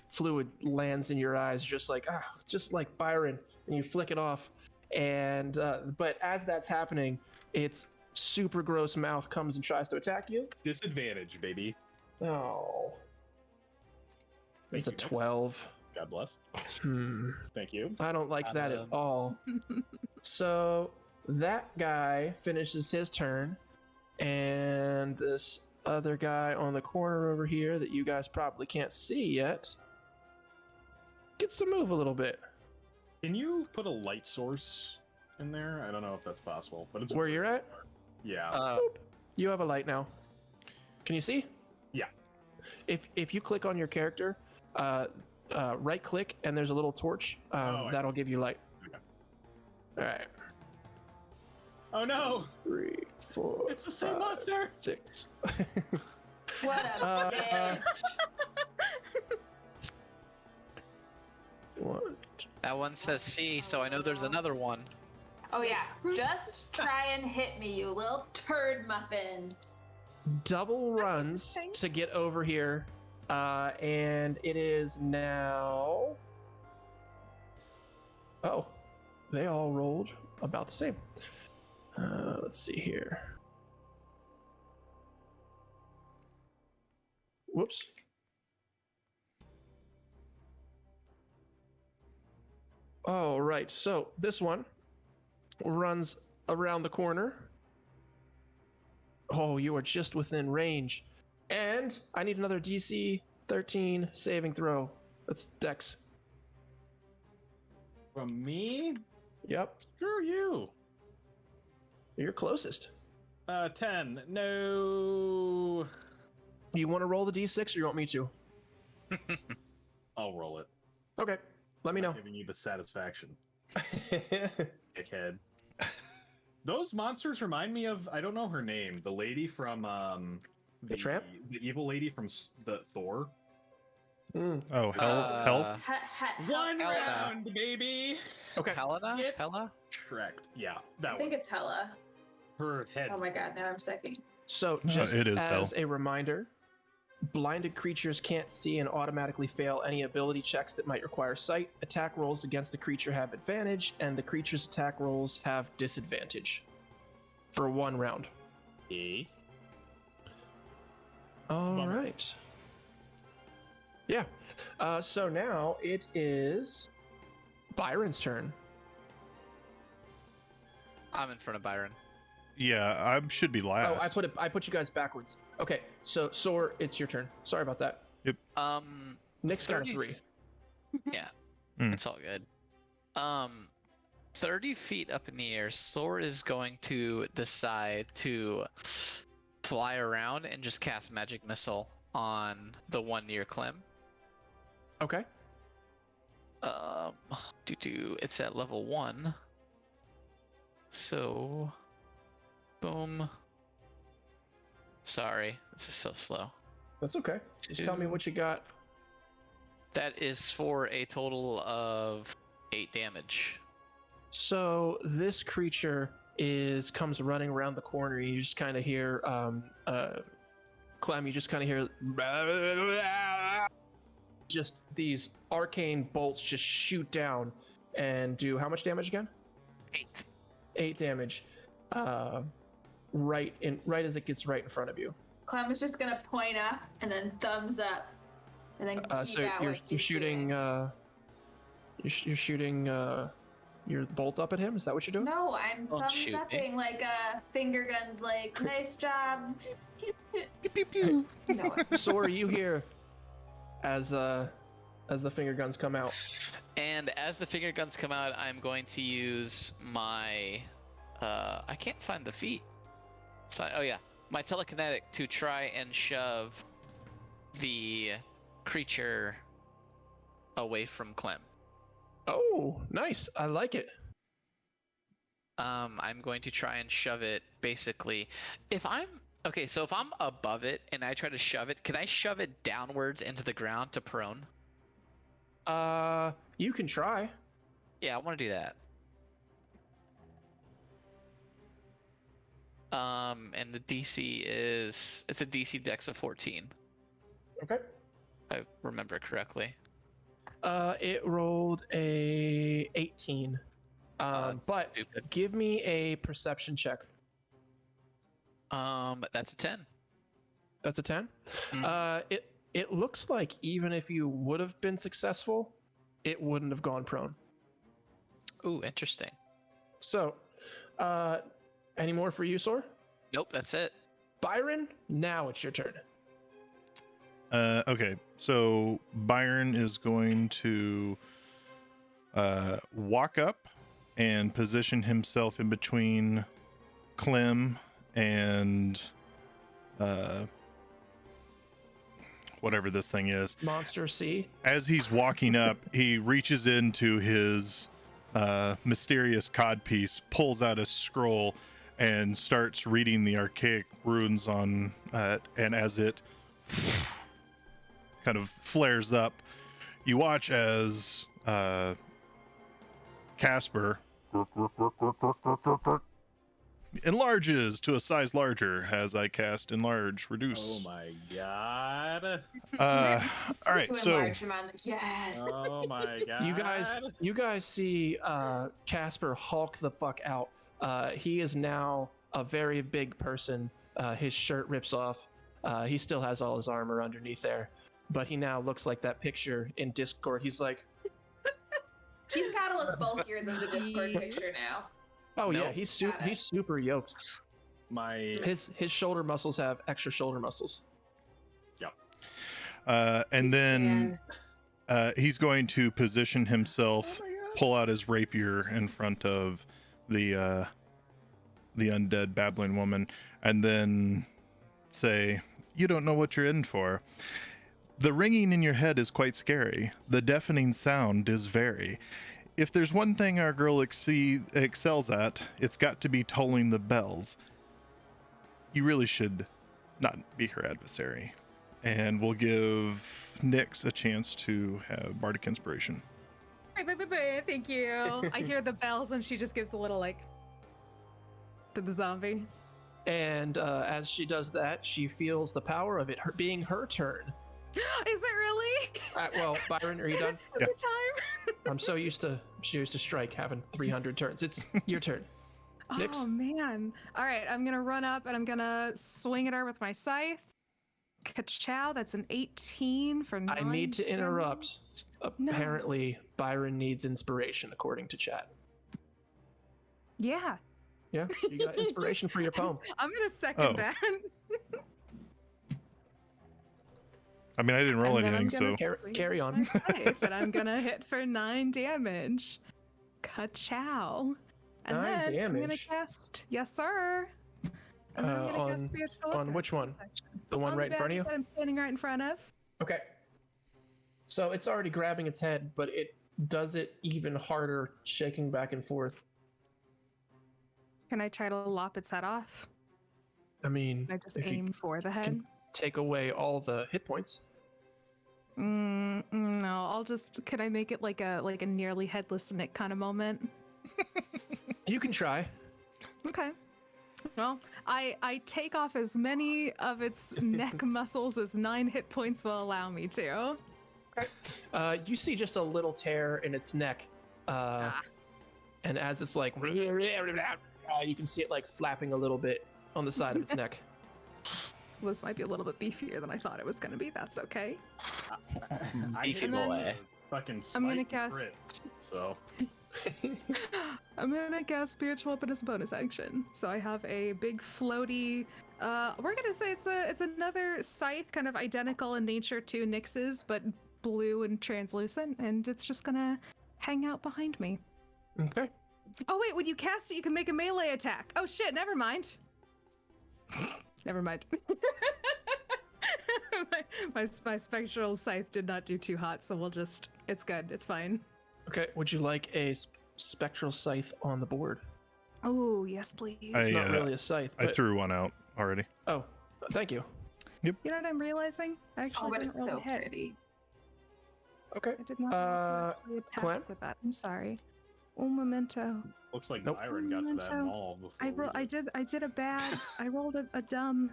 fluid lands in your eyes, just like Byron, and you flick it off. And but as that's happening, its super gross mouth comes and tries to attack you. Disadvantage, baby. Oh. It's a Thank you, Nix. 12. God bless. Hmm. Thank you. I don't like that at Um, all. So that guy finishes his turn, and this other guy on the corner over here that you guys probably can't see yet gets to move a little bit. Can you put a light source in there? I don't know if that's possible, but it's Where you're at, Yeah. boop, you have a light now. Can you see? Yeah. If you click on your character, right click, and there's a little torch. I That'll give you light. Okay. All right. Oh no! 3, 4. It's the same 5, monster! 6. What a bitch. 1. That one says C, so I know there's another one. Oh yeah, just try and hit me, you little turd muffin. Double runs to get over here, and it is now. Oh, they all rolled about the same. Let's see here. Whoops. All right, so this one runs around the corner. Oh, you are just within range. And I need another DC 13 saving throw. That's Dex. From me? Yep, Screw you. you're closest. 10. No. You want to roll the D6 or you want me to? I'll roll it. Okay, let me know. Giving you the satisfaction, dickhead. Those monsters remind me of, I don't know her name, the lady from The tramp? the evil lady from the Thor. Mm. Oh, hell. One Helena. round, baby. Okay. Helena? Yep. Hella? Correct. Yeah, I that think one. it's Hella. Her head. Oh my god, now I'm second. So just it is as a reminder, blinded creatures can't see and automatically fail any ability checks that might require sight. Attack rolls against the creature have advantage, and the creature's attack rolls have disadvantage for 1 round. Okay. All Bummer. right. Yeah. So now it is Byron's turn. I'm in front of Byron. Yeah, I should be last. Oh, I put you guys backwards. Okay, so Sor, it's your turn. Sorry about that. Nick's got a 30 3. Yeah, Mm. it's all good. 30 feet up in the air, Sor is going to decide to fly around and just cast Magic Missile on the one near Clem. Okay. It's at level 1. So, boom. Sorry, this is so slow. That's okay. Just tell me what you got. That is for a total of 8 damage. So this creature comes running around the corner. And you just kind of hear Clem. You just kind of hear just these arcane bolts just shoot down and do how much damage again? 8. 8 damage. Right as it gets right in front of you. Clem is just gonna point up and then thumbs up, and then keep So out you're like he's shooting. doing. You're shooting your bolt up at him. Is that what you're doing? No, I'm Don't thumbs shoot me. upping like finger guns. Like nice job. Pew, pew, pew. No, So are you here as the finger guns come out? And as the finger guns come out, I'm going to use my I can't find the feat. So, oh yeah, my telekinetic to try and shove the creature away from Clem. Oh, nice. I like it. I'm going to try and shove it basically. If I'm above it and I try to shove it, can I shove it downwards into the ground to prone? You can try. Yeah, I want to do that. And the DC it's a DC Dex of 14. Okay. If I remember correctly. It rolled a 18. That's But stupid. give me a perception check. That's a 10. That's a 10. Mhm. It looks like even if you would have been successful, it wouldn't have gone prone. Ooh, interesting. So, any more for you, Sor? Nope, that's it. Byron, now it's your turn. Okay, so Byron is going to walk up and position himself in between Clem and whatever this thing is. Monster C. As he's walking up, he reaches into his mysterious codpiece, pulls out a scroll, and starts reading the archaic runes on and as it kind of flares up, you watch as Casper enlarges to a size larger as I cast enlarge reduce. Oh my god. All right, To so enlarge him on the- yes. Oh my god. You guys see Casper hulk the fuck out. He is now a very big person. His shirt rips off. He still has all his armor underneath there, but he now looks like that picture in Discord. He's like, He's got to look bulkier than the Discord picture now. oh yeah, Nope. he's super yoked. My His shoulder muscles have extra shoulder muscles. and then he's going to position himself, pull out his rapier in front of the undead babbling woman, and then say, "You don't know what you're in for. The ringing in your head is quite scary. The deafening sound is very. If there's one thing our girl excels at, it's got to be tolling the bells. You really should not be her adversary." And we'll give Nyx a chance to have Bardic Inspiration. Thank you. I hear the bells and she just gives a little like to the zombie. And as she does that, she feels the power of it being her turn. Is it really? Well, Byron, are you done? Is it time? I'm so used to strike having 300 turns. It's your turn. Nyx? Oh man. All right, I'm gonna run up and I'm gonna swing at her with my scythe. Ka-chow, that's an 18 for 9 I need to interrupt. damage. No. Apparently, Byron needs inspiration, according to chat. Yeah. Yeah, you got inspiration for your poem. I'm gonna second Oh. that. I mean, I didn't roll And then anything, I'm gonna so swing Carry on. my scythe, and I'm gonna hit for 9 damage. Ka-chow. And 9 then I'm gonna damage? cast, yes sir. And then I'm gonna cast spiritual on weapons which one? section. The one On right in front of you? that I'm standing right in front of. Okay. So it's already grabbing its head, but it does it even harder, shaking back and forth. Can I try to lop its head off? I mean, Can I just if you aim for the head? can take away all the hit points. No, I'll just. Could I make it like a nearly headless Nick kind of moment? You can try. Okay. Well, I take off as many of its neck muscles as 9 hit points will allow me to. You see just a little tear in its neck, and as it's like, you can see it like flapping a little bit on the side of its neck. This might be a little bit beefier than I thought it was going to be. That's okay. I Beefy hit boy. the fucking I'm gonna smite cast. crit, so I'm gonna cast spiritual weapon as a bonus action. So I have a big floaty. We're gonna say it's another scythe, kind of identical in nature to Nyx's, but blue and translucent, and it's just gonna hang out behind me. Okay. Oh wait, when you cast it, you can make a melee attack. Oh shit, never mind. Never mind. my spectral scythe did not do too hot, so we'll just. It's good. It's fine. Okay. Would you like a spectral scythe on the board? Oh yes, please. It's not really a scythe. I But... threw one out already. Oh, thank you. You know what I'm realizing? I actually Oh, but didn't it's so roll a hit. pretty. Okay. I did not roll to actually attack Clem? with that. I'm sorry. Un momento. looks like Nope. Byron got to that So, mall before. I did a bad. I rolled a dumb.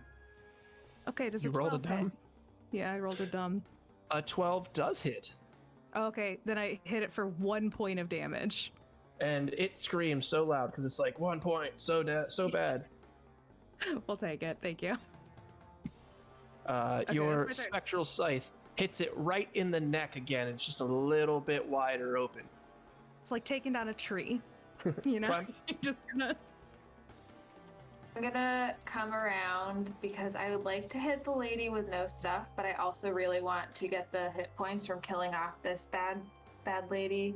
Okay, does You a rolled a 12 hit? dumb? Yeah, I rolled a dumb. A 12 does hit, Okay, then I hit it for 1 point of damage. and it screams so loud because it's like 1 point, so bad. We'll take it. Thank you. Your that's my turn. spectral scythe hits it right in the neck again. It's just a little bit wider open. It's like taking down a tree. You know, Clem? you're just gonna. I'm gonna come around because I would like to hit the lady with no stuff, but I also really want to get the hit points from killing off this bad lady.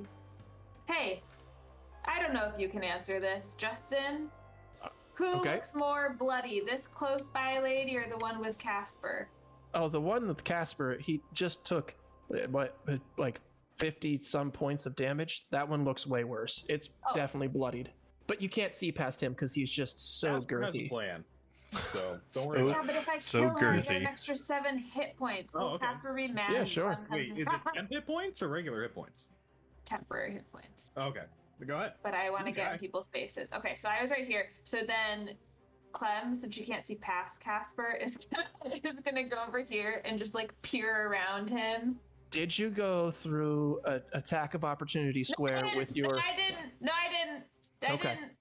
Hey, I don't know if you can answer this, Justin. Who okay. looks more bloody, this close by lady or the one with Casper? Oh, the one with Casper, he just took like 50 some points of damage. That one looks way worse. It's definitely bloodied. But you can't see past him because he's just so Casper has a girthy. plan. So don't worry So- about Yeah, but if I so kill her, I get girthy. an extra 7 hit points. Oh, Will okay. Casper be mad? Yeah, when sure. Clem comes Wait, in? is it 10 hit points or regular hit points? Temporary hit points. Okay. Go ahead. But I want to get in Okay. people's faces. Okay, so I was right here. So then Clem, since you can't see past Casper, is gonna go over here and just like peer around him. Did you go through an attack of opportunity square with your... I didn't. No, I didn't. I Okay. didn't.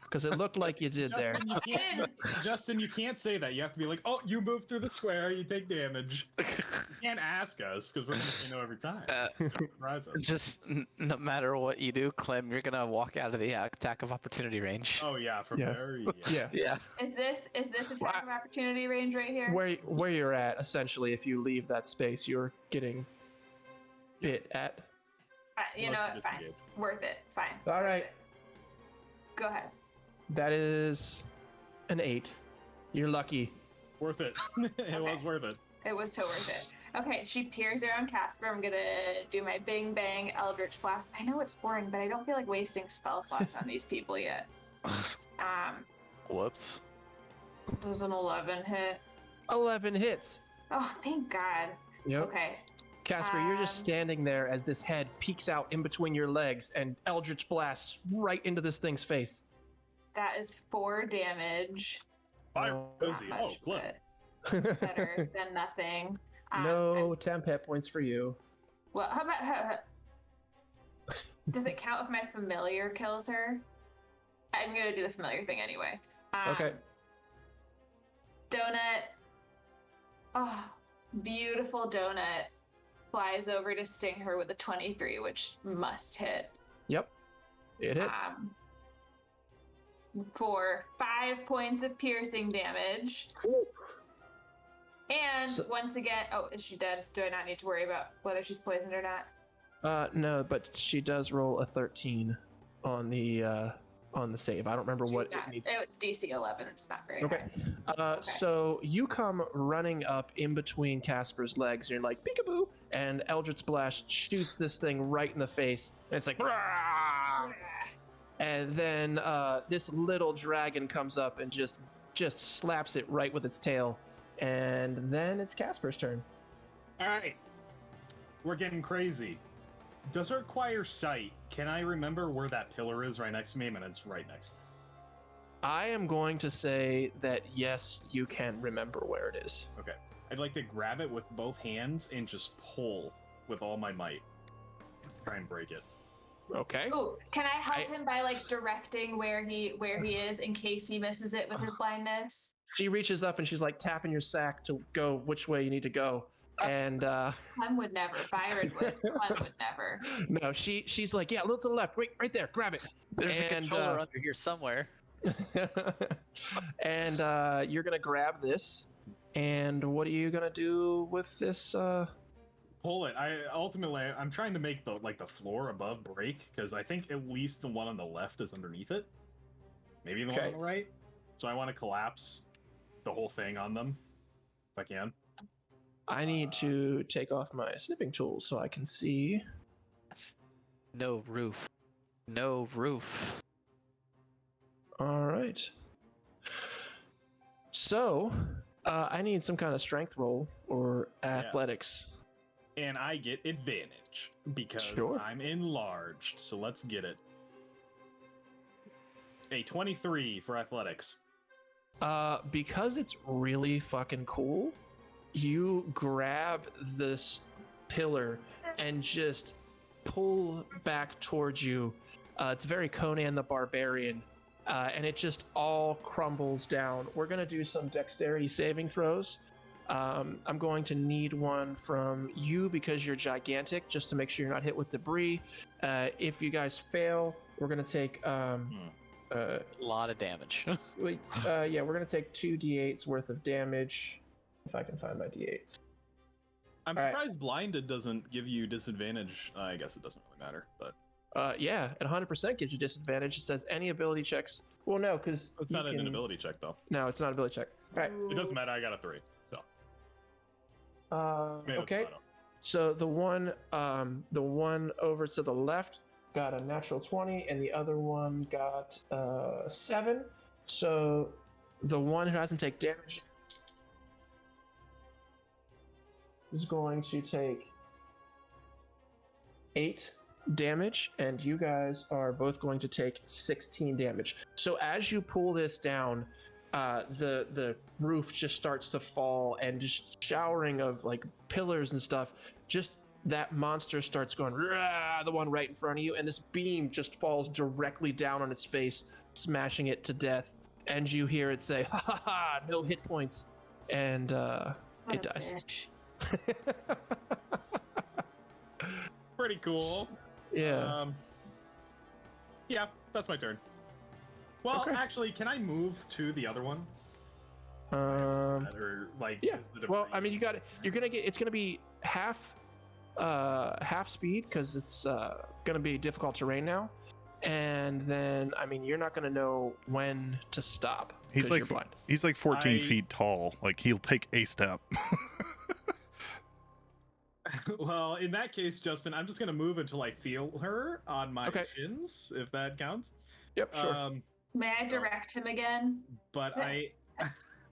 Because it looked like you did there. Justin, you can't, Justin, you can't say that. You have to be like, oh, you move through the square, you take damage. You can't ask us because we're going to say no every time. Surprise us. Just no matter what you do, Clem, you're gonna walk out of the attack of opportunity range. Oh yeah, from Yeah. there. Yeah. Yeah. Is this attack of opportunity range right here? Where you're at, essentially, if you leave that space, you're getting bit at. You Unless know you what? Fine. disengage. Worth it. Fine. All Worth right. it. Go ahead. That is an 8. You're lucky. Worth it. It was worth it. It was so worth it. Okay, she peers around Casper. I'm gonna do my Bing Bang Eldritch Blast. I know it's boring, but I don't feel like wasting spell slots on these people yet. Whoops. It was an 11 hit. 11 hits. Oh, thank God. Yep. Okay. Casper, you're just standing there as this head peeks out in between your legs and Eldritch blasts right into this thing's face. That is 4 damage. Fire Oh. Rosie. Not Oh, much, Cliff. but better than nothing. No temp hit points for you. Well, how about does it count if my familiar kills her? I'm gonna do the familiar thing anyway. Okay. Donut. Oh, beautiful donut. Flies over to sting her with a 23, which must hit. Yep. It hits. For 5 points of piercing damage. And So- once again, oh, is she dead? Do I not need to worry about whether she's poisoned or not? No, but she does roll a 13 on the save. I don't remember She's what not. it needs. It was DC 11. It's not very Okay. high. So you come running up in between Casper's legs, and you're like, peekaboo! And Eldritch Blast shoots this thing right in the face, and it's like, "Rah!" And then this little dragon comes up and just slaps it right with its tail, and then it's Casper's turn. All right. We're getting crazy. Does it require sight? Can I remember where that pillar is right next to me? And it's right next to me. I am going to say that yes, you can remember where it is. Okay. I'd like to grab it with both hands and just pull with all my might. Try and break it. Okay. Oh, can I help him by like directing where he is in case he misses it with his blindness? She reaches up and she's like tapping your sack to go which way you need to go. And Clem would never. Byron would. Clem would never. no, she's like, yeah, look to the left. Wait, right there. Grab it. There's a And, controller under here somewhere. And you're gonna grab this. And what are you gonna do with this? Pull it. I'm trying to make the floor above break because I think at least the one on the left is underneath it. Maybe the one Okay. on the right. So I want to collapse the whole thing on them if I can. I need to take off my snipping tools so I can see. No roof. No roof. All right. So, I need some kind of strength roll or athletics. And I get advantage because Sure. I'm enlarged. So let's get it. A 23 for athletics. Because it's really fucking cool, you grab this pillar and just pull back towards you. It's very Conan the Barbarian, and it just all crumbles down. We're gonna do some dexterity saving throws. I'm going to need one from you because you're gigantic, just to make sure you're not hit with debris. If you guys fail, we're going to take. A lot of damage. We're going to take 2d8s worth of damage. If I can find my d8s. I'm All right. surprised blinded doesn't give you disadvantage. I guess it doesn't really matter, but Yeah, it 100% gives you disadvantage. It says any ability checks. Well, no, because it's not an ability check though. No, it's not an ability check. All right. It doesn't matter. I got a 3, so Okay. tomato. So the one over to the left got a natural 20, and the other one got 7. So the one who hasn't taken damage is going to take 8 damage, and you guys are both going to take 16 damage. So as you pull this down, the roof just starts to fall, and just showering of like pillars and stuff. Just that monster starts going, "Rah!" The one right in front of you, and this beam just falls directly down on its face, smashing it to death. And you hear it say, "Ha ha ha! No hit points," and What it a dies. bitch. Pretty cool. Yeah. Yeah, that's my turn. Well, Okay. actually, can I move to the other one? Or like, Yeah. is the Well, debris- I mean, you're gonna get. It's gonna be half speed because it's gonna be difficult terrain now, and then I mean, you're not gonna know when to stop. He's 'cause like you're blind. he's like 14 I- feet tall. Like he'll take a step. Well, in that case, Justin, I'm just gonna move until I feel her on my Okay. shins, if that counts. Yep. Sure. May I direct him again? But I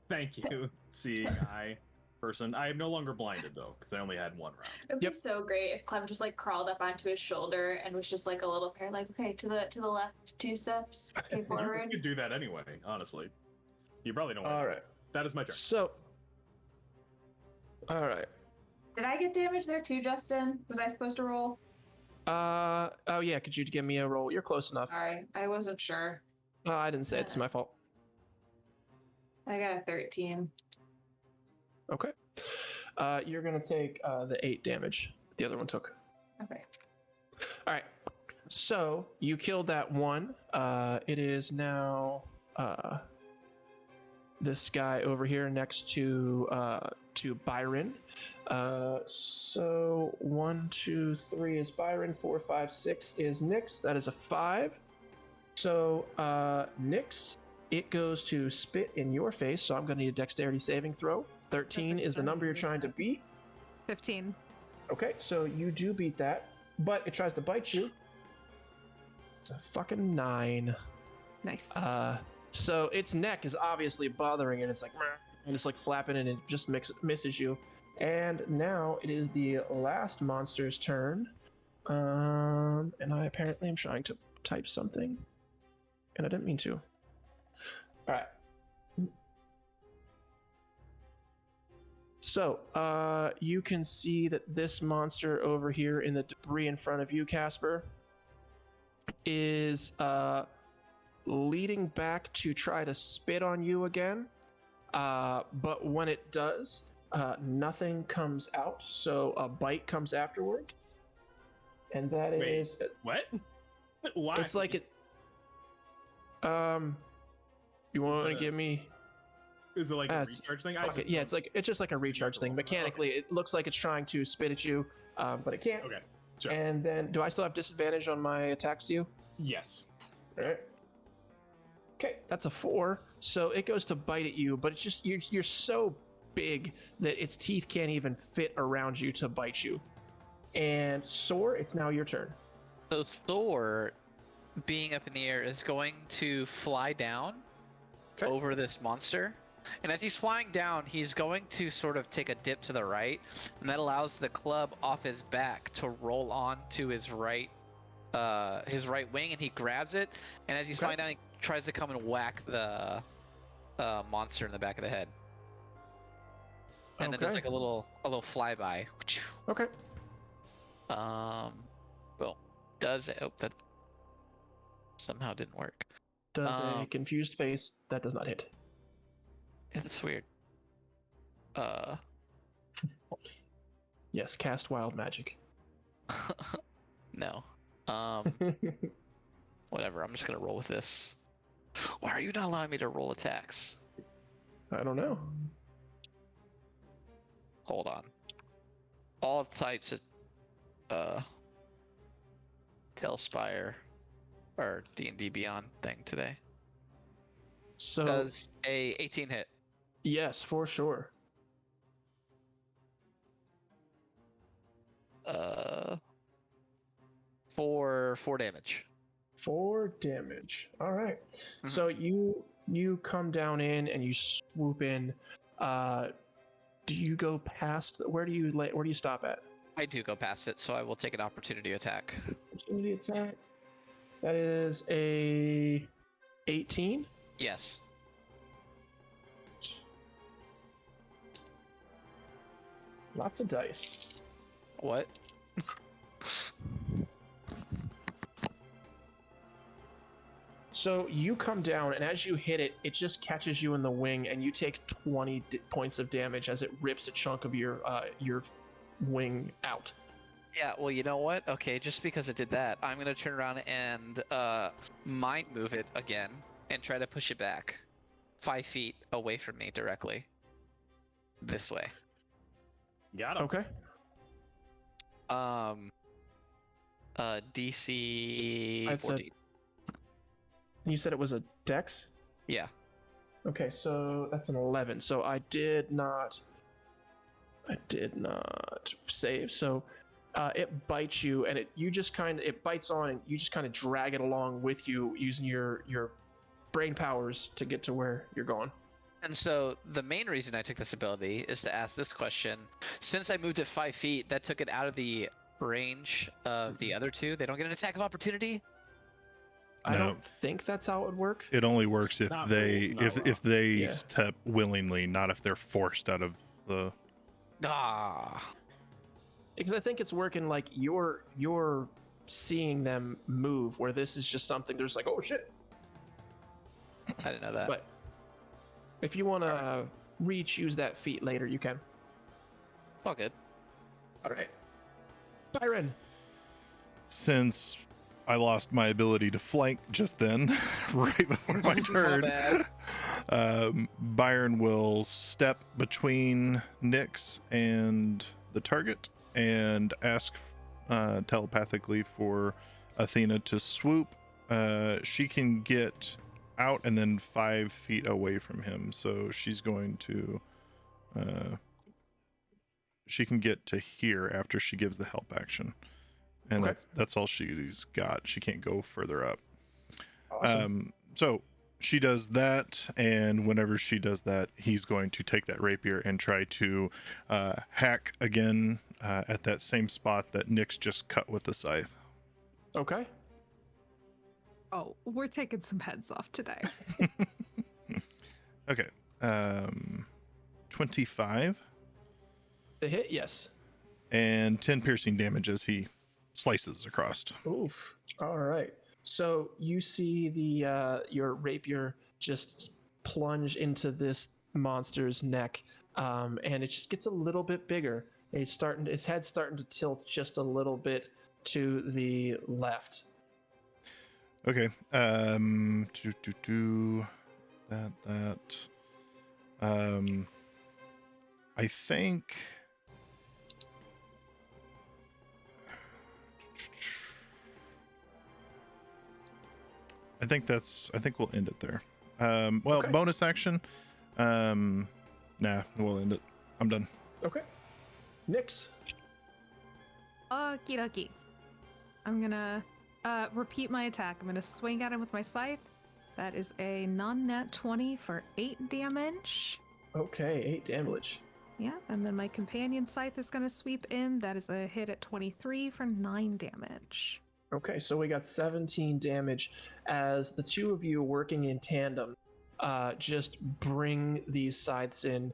thank you, seeing eye person. I am no longer blinded though, because I only had one round. It'd Yep. be so great if Clem just like crawled up onto his shoulder and was just like a little pair, like, okay, to the left, 2 steps, okay, You forward. could do that anyway, honestly. You probably don't want All to. right. That is my turn. So. All right. Did I get damage there too, Justin? Was I supposed to roll? Oh yeah. Could you give me a roll? You're close enough. Sorry, I wasn't sure. I didn't say it. It's my fault. I got a 13. Okay. You're gonna take the 8 damage the other one took. Okay. All right. So you killed that one. It is now this guy over here next to Byron. So 1, 2, 3 is Byron. 4, 5, 6 is Nyx. That is a 5. So Nyx, it goes to spit in your face. So I'm going to need a dexterity saving throw. 13 is the number you're trying to beat. 15. Okay, so you do beat that, but it tries to bite you. It's a fucking 9. Nice. So its neck is obviously bothering it. It's like, "Meh," and it's like flapping, and it just misses you. And now it is the last monster's turn. And I apparently am trying to type something, and I didn't mean to. All right. So, you can see that this monster over here in the debris in front of you, Casper, is leading back to try to spit on you again. But when it does, nothing comes out, so a bite comes afterwards. And that Wait. is, What? Why? it's like it. You want to that a- give me? Is it like a it's- recharge thing? Okay, yeah, it's just like a recharge thing. roll. Mechanically, it looks like it's trying to spit at you, but it can't. Okay. Sure. And then, do I still have disadvantage on my attacks to you? Yes. All right. Okay, that's a 4. So it goes to bite at you, but it's just you're so big that its teeth can't even fit around you to bite you. And Soar, it's now your turn. So Thor, being up in the air, is going to fly down Okay. over this monster. And as he's flying down, he's going to sort of take a dip to the right, and that allows the club off his back to roll on to his right wing, and he grabs it. And as he's Okay. flying down, he tries to come and whack the monster in the back of the head. And then there's Okay. like a little flyby. Okay. Well, does it? Oh, that somehow didn't work. Does a Um, confused face that does not hit. Yeah, that's weird. Uh, Yes, cast wild magic. no. Whatever. I'm just gonna roll with this. Why are you not allowing me to roll attacks? I don't know. Hold on. All types of Tailspire or D&D Beyond thing today. So Does a 18 hit? yes, for sure. For 4 damage. 4 damage. All right. Mhm. So you come down in and you swoop in. Do you go past? Where do you stop at? I do go past it, so I will take an opportunity attack. Opportunity attack. That is a 18. Yes. Lots of dice. What? So you come down, and as you hit it, it just catches you in the wing, and you take 20 points of damage as it rips a chunk of your wing out. Yeah, well, you know what? Okay, just because it did that, I'm gonna turn around and mind move it again and try to push it back 5 feet away from me directly. This way. Got him. Okay. DC That's a- 14. You said it was a dex? Yeah. Okay, so that's an 11. So I did not save. So it bites you, and it bites on, and you just kind of drag it along with you using your brain powers to get to where you're going. And so the main reason I took this ability is to ask this question. Since I moved it 5 feet, that took it out of the range of the other two. They don't get an attack of opportunity? I No. don't think that's how it would work. It only works if Not they rule- no, if they Yeah. step willingly, not if they're forced out of the. Ah. Because I think it's working like you're seeing them move, where this is just something there's like, oh shit. I didn't know that. But if you want to re-choose that feat later, you can. It's all good. All right. Byron. Since I lost my ability to flank just then, right before my My turn, bad. Byron will step between Nyx and the target and ask telepathically for Athena to swoop. She can get out and then 5 feet away from him, so she's going to. She can get to here after she gives the help action, and Okay. that's all she's got. She can't go further up. Awesome. So she does that, and whenever she does that, he's going to take that rapier and try to hack again at that same spot that Nyx just cut with the scythe. Okay. Oh, we're taking some heads off today. Okay. 25 The hit, yes. and 10 piercing damage as he slices across. Oof. All right. So you see the your rapier just plunge into this monster's neck, and it just gets a little bit bigger. Its head's starting to tilt just a little bit to the left. Okay. That. I think. I think we'll end it there. Well, Okay. bonus action. Nah, we'll end it. I'm done. Okay. Nyx. Okie dokie. I'm gonna repeat my attack. I'm gonna swing at him with my scythe. That is a non-net 20 for 8 damage. Okay, 8 damage. Yeah, and then my companion scythe is gonna sweep in. That is a hit at 23 for 9 damage. Okay, so we got 17 damage as the two of you working in tandem just bring these scythes in,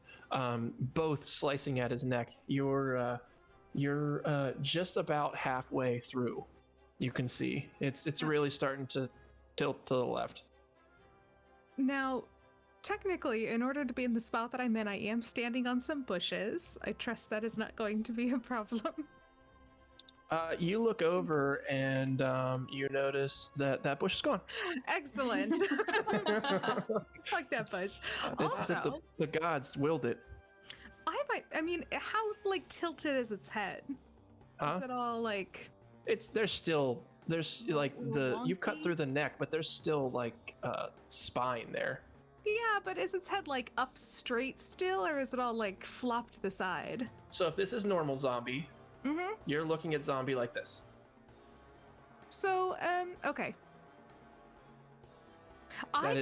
both slicing at his neck. You're just about halfway through. You can see it's really starting to tilt to the left. Now, technically, in order to be in the spot that I'm in, I am standing on some bushes. I trust that is not going to be a problem. You look over and you notice that that bush is gone. Excellent. Fuck that bush. It's as if the gods willed it. I mean, how like tilted is its head? Huh? Is it all like? There's like you've cut Wonky? through the neck, but there's still like spine there. Yeah, but is its head like up straight still, or is it all like flopped to the side? So if this is normal zombie, Mm-hmm. you're looking at zombie like this. So, okay. I'm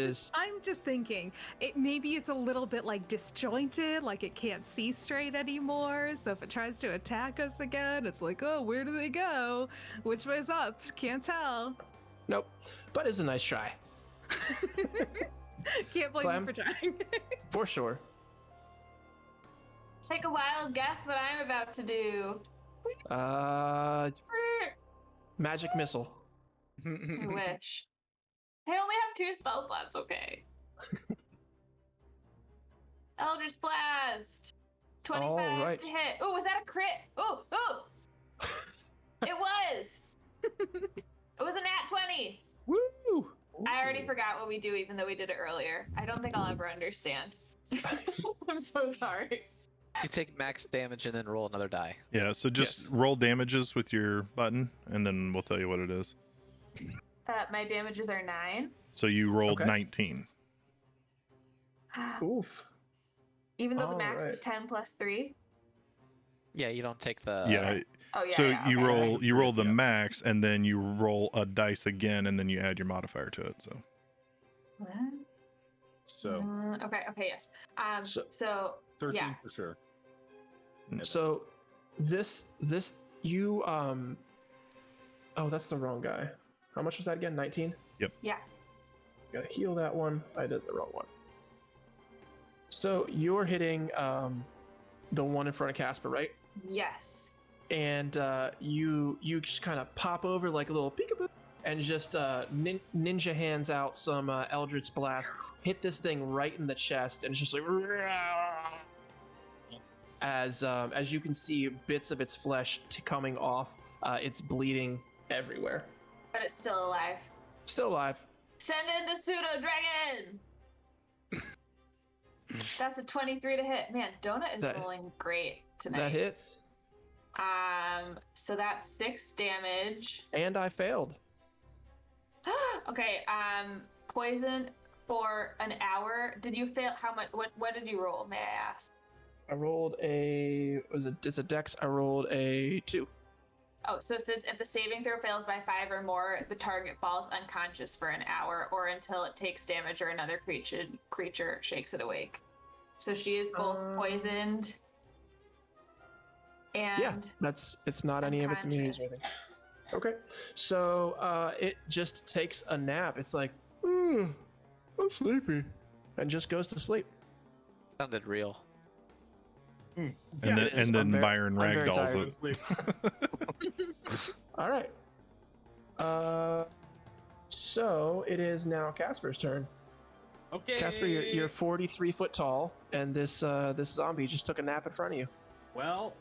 just thinking, maybe it's a little bit like disjointed, like it can't see straight anymore. So if it tries to attack us again, it's like, oh, where do they go? Which way's up? Can't tell. Nope, but it's a nice try Can't blame Clem? you for trying. for sure. Take a wild guess what I'm about to do. Magic missile. I wish. I only have 2 spell slots, okay. Eldritch Blast! 25 All right. to hit. Ooh, was that a crit? Ooh! It was! It was a nat 20! Woo! I already forgot what we do, even though we did it earlier. I don't think I'll ever understand. I'm so sorry. You take max damage and then roll another die. Yeah, so just Yes. roll damages with your button, and then we'll tell you what it is. My damages are 9. So you rolled Okay. 19. Oof. Even though the max is Alright. 10 plus 3. Yeah, you don't take the. Yeah. Oh yeah. So yeah, you okay. roll the Yeah. max, and then you roll a dice again, and then you add your modifier to it. So What? So Okay. Yes. So 13 yeah. for sure. So this you oh, that's the wrong guy. How much was that again? 19? Yeah. Gotta heal that one. I did the wrong one. So you're hitting the one in front of Casper, right? Yes. And you just kind of pop over like a little peekaboo and just ninja hands out some Eldritch Blast, hit this thing right in the chest, and it's just like as you can see bits of its flesh coming off. It's bleeding everywhere. But it's still alive. Still alive. Send in the pseudo dragon. That's a 23 to hit. Man, Donut is That- rolling great tonight. That hits. So that's 6 damage. And I failed. Okay, poison for an hour. Did you fail? How much? What did you roll? May I ask? I rolled it's a dex. I rolled a 2. Oh, so since if the saving throw fails by 5 or more, the target falls unconscious for an hour or until it takes damage or another creature shakes it awake. So she is both poisoned and Yeah, it's not any of its immunities or anything. Okay, so it just takes a nap. It's like, I'm sleepy, and just goes to sleep. Sounded real. and Yeah, then it is. and then I'm very- Byron I'm very ragdolls tired. it. All right. So it is now Casper's turn. Okay. Casper, you're 43 foot tall, and this zombie just took a nap in front of you. Well,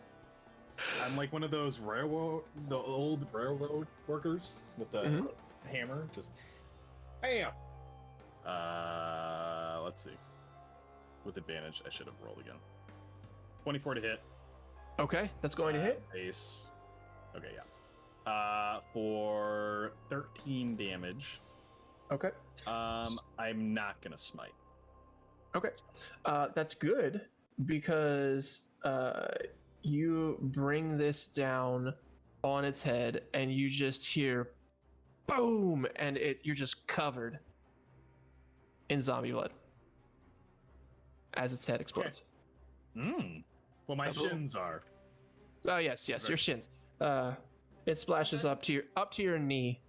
I'm like one of those the old railroad workers with the Mhm. hammer. Just bam. Let's see. With advantage, I should have rolled again. 24 to hit. Okay, that's going to hit. Base. Okay, yeah. For 13 damage. Okay. I'm not gonna smite. Okay. That's good because you bring this down on its head and you just hear boom, and you're just covered in zombie blood as its head explodes. Well, my Oh. shins are. Oh yes, your Right. shins. It splashes up to your knee.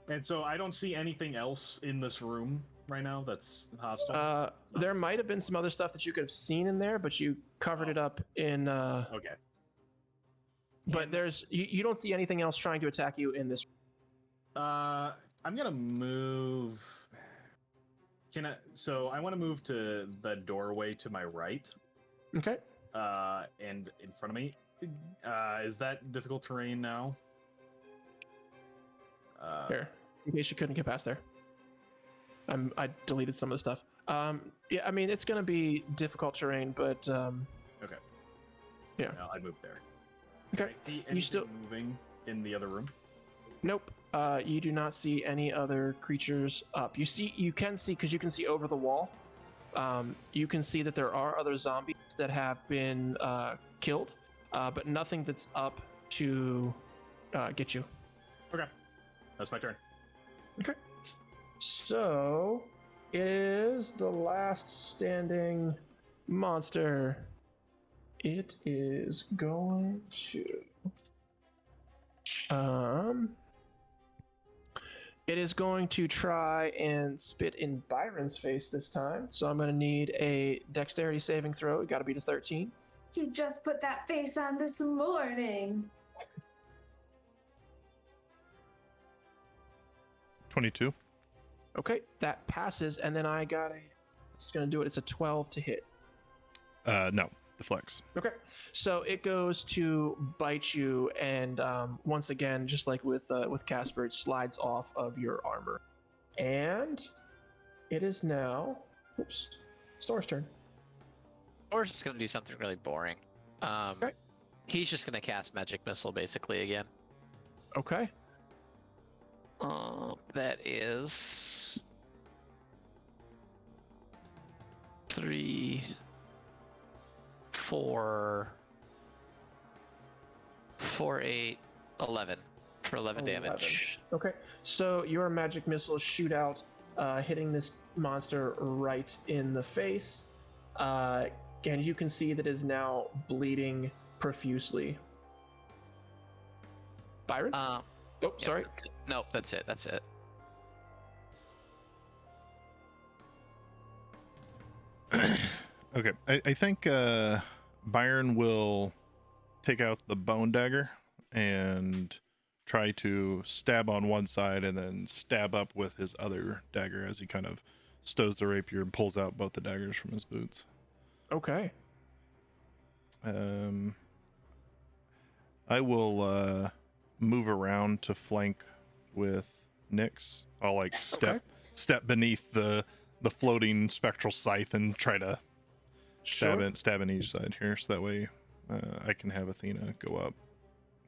And so I don't see anything else in this room right now that's hostile. There might have been some other stuff that you could have seen in there, but you covered it up in. Okay. But you don't see anything else trying to attack you in this. I'm gonna move. So I want to move to the doorway to my right, Okay. and in front of me. Is that difficult terrain now? Here, in case you couldn't get past there. I deleted some of the stuff. Yeah, I mean it's gonna be difficult terrain, but Okay. Yeah. No, I moved there. okay. Can I see You still anything moving in the other room? Nope. You do not see any other creatures up. You can see because you can see over the wall. You can see that there are other zombies that have been killed, but nothing that's up to get you. Okay. That's my turn. Okay. So it is the last standing monster. It is going to it is going to try and spit in Byron's face this time. So I'm going to need a dexterity saving throw. It got to be to 13. He just put that face on this morning. 22. Okay, that passes, and then I got a. It's going to do it. It's a 12 to hit. No, deflects. Okay, so it goes to bite you, and once again, just like with Casper, it slides off of your armor, and it is now. Oops, Stor's turn. Or just gonna do something really boring. Okay. He's just gonna cast Magic Missile basically again. Okay. That is 3, 4, 8, 11 for 11 damage. Okay, so your magic missiles shoot out, hitting this monster right in the face, and you can see that it is now bleeding profusely. Byron? Oh, Yep, sorry. that's it. Nope, that's it. That's it. Okay, I think Byron will take out the bone dagger and try to stab on one side and then stab up with his other dagger as he kind of stows the rapier and pulls out both the daggers from his boots. Okay. I will move around to flank with Nyx. I'll like step beneath the floating spectral scythe and try to stab in each side here, so that way I can have Athena go up.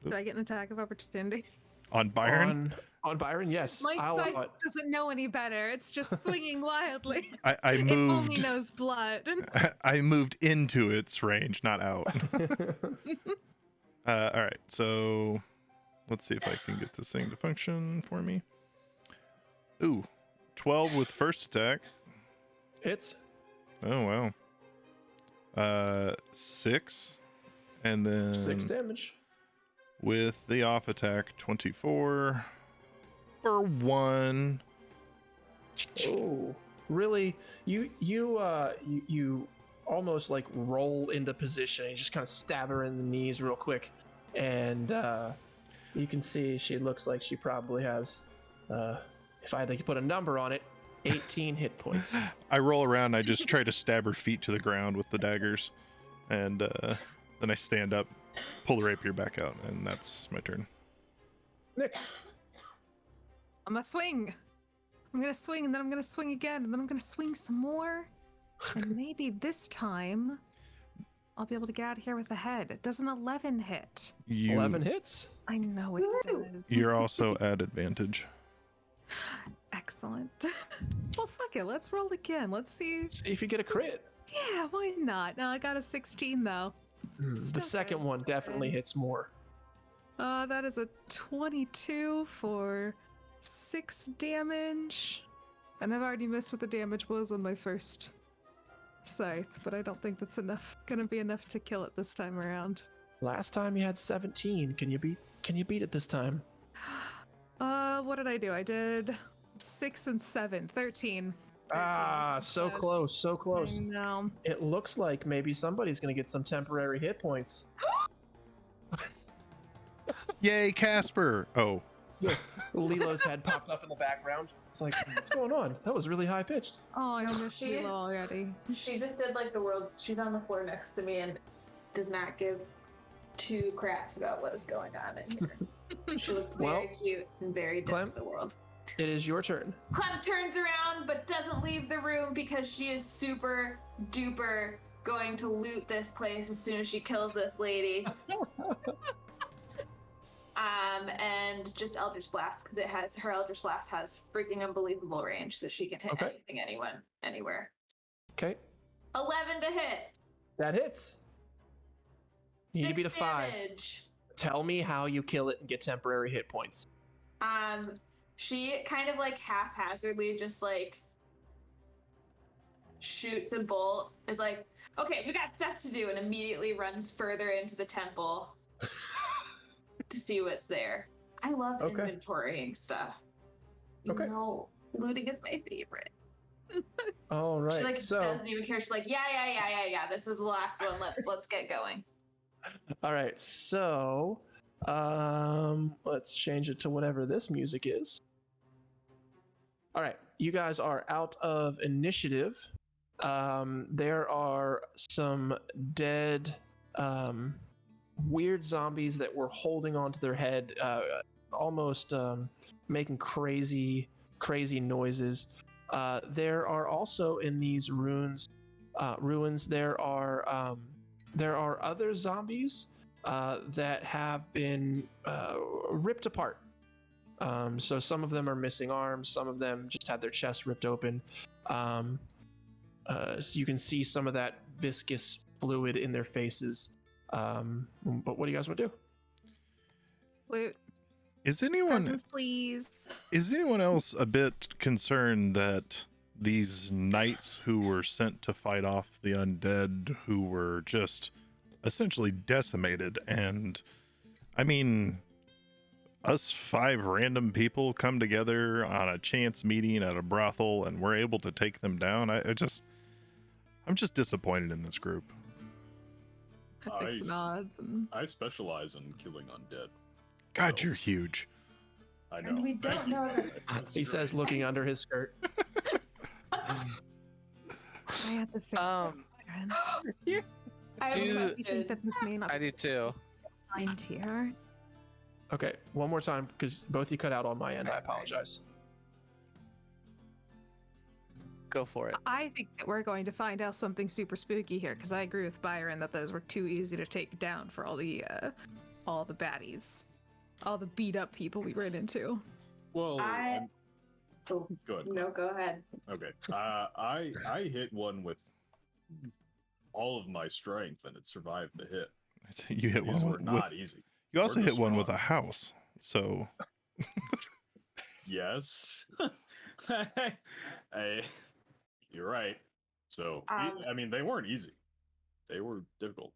Do I get an attack of opportunity? On Byron? On Byron, yes. My I'll scythe allow it. doesn't know any better. It's just swinging wildly. I It only moved. knows blood. I moved into its range, not out. All right, so let's see if I can get this thing to function for me. Ooh, 12 with first attack. Hits. Oh wow. 6, and then 6 damage. with the off attack 24 for 1. Oh, really? You almost like roll into position. You just kind of stab her in the knees real quick, and you can see she looks like she probably has, if I had to put a number on it, 18 hit points. I roll around. I just try to stab her feet to the ground with the daggers, and then I stand up, pull the rapier back out, and that's my turn. Nyx. I'm gonna swing. I'm gonna swing, and then I'm gonna swing again, and then I'm gonna swing some more. And maybe this time I'll be able to get out of here with a head. Does an 11 hit? 11 hits. I know it Woo! does. You're also at advantage. Excellent. Well, fuck it. Let's roll again. Let's see. See if you get a crit. Yeah, why not? No, I got a 16 though. The Still second good, one still definitely good. hits more. That is a 22 for 6 damage. And I've already missed what the damage was on my first scythe, but I don't think that's gonna be enough to kill it this time around. Last time you had 17. Can you beat it this time? What did I do? I did 6 and 7, 13. Ah, so Yes. close, so close. I know. It looks like maybe somebody's gonna get some temporary hit points. Yay, Casper! Oh, Lilo's head popped up in the background. It's like, what's going on? That was really high pitched. Oh, I miss She- Lilo already. She just did like the world's. She's on the floor next to me and does not give two craps about what is going on in here. She looks very Well, cute and very dead Clem? to the world. It is your turn. Clem turns around but doesn't leave the room because she is super duper going to loot this place as soon as she kills this lady. And just Eldritch Blast because her Eldritch Blast has freaking unbelievable range, so she can hit Okay. anything, anyone, anywhere. Okay, 11 to hit. that hits. You need to beat a 5. Damage. Tell me how you kill it and get temporary hit points. She kind of like haphazardly just like shoots a bolt. Is like, okay, we got stuff to do, and immediately runs further into the temple to see what's there. I love Okay. inventorying stuff. Okay. You know, looting is my favorite. All right, She like so doesn't even care. She's like, yeah. This is the last one. Let's get going. all right, so let's change it to whatever this music is. All right, you guys are out of initiative. There are some dead weird zombies that were holding onto their head, almost making crazy noises. There are also in these ruins there are other zombies that have been ripped apart. So some of them are missing arms, some of them just had their chest ripped open. So you can see some of that viscous fluid in their faces. But what do you guys want to do? Loot. Is anyone Presents, please. is anyone else a bit concerned that these knights who were sent to fight off the undead, who were just essentially decimated, and I mean, us 5 random people come together on a chance meeting at a brothel and we're able to take them down? I'm just disappointed in this group. I think some odds. And... I specialize in killing undead. God, So, you're huge. I know. And we don't Thank you. know that. That's He says, great. looking under his skirt. I had the same. Um, Aaron. I have Do- a I question. think that this may not I do too. be aligned here. Okay, one more time, because both you cut out on my end. I That's fine. apologize. Go for it. I think that we're going to find out something super spooky here, because I agree with Byron that those were too easy to take down for all the baddies, all the beat up people we ran into. Well, Oh, good. no, go ahead. Okay. I hit one with all of my strength, and it survived the hit. You hit These one were with, not easy. you also We're hit one with a strong. house. So Yes. You're right. So, I mean, they weren't easy. They were difficult.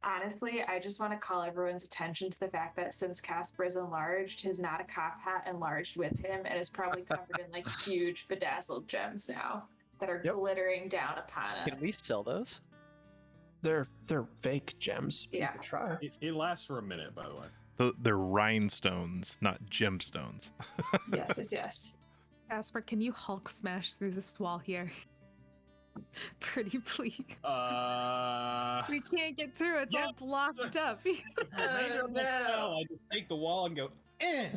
Honestly, I just want to call everyone's attention to the fact that since Casper is enlarged, his not a cop hat enlarged with him and is probably covered in like huge bedazzled gems now that are Yep. glittering down upon us. Can we sell those? They're fake gems. But Yeah. You could try. It lasts for a minute, by the way. they're rhinestones, not gemstones. Yes. Casper, can you Hulk smash through this wall here? Pretty please. We can't get through. It's all Yep. blocked up. The remainder of my no. spell, I just take the wall and go, eh.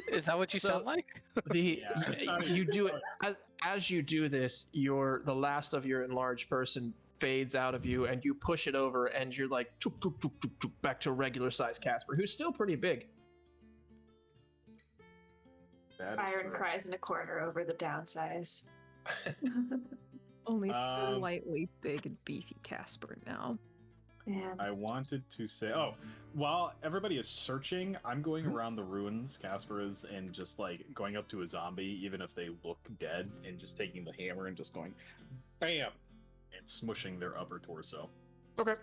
Is that what you So- sound like? The Yeah, it's not you even do it close. as you do this. The last of your enlarged person fades out of you, and you push it over, and you're like chook, chook, chook, chook, chook, back to a regular size Casper, who's still pretty big. That is Byron true. cries in a corner over the downsize. Only Um, slightly big and beefy Casper now. Man. I wanted to say, while everybody is searching, I'm going around the ruins, Casper is, and just like going up to a zombie, even if they look dead, and just taking the hammer and just going, bam, and smushing their upper torso. Okay.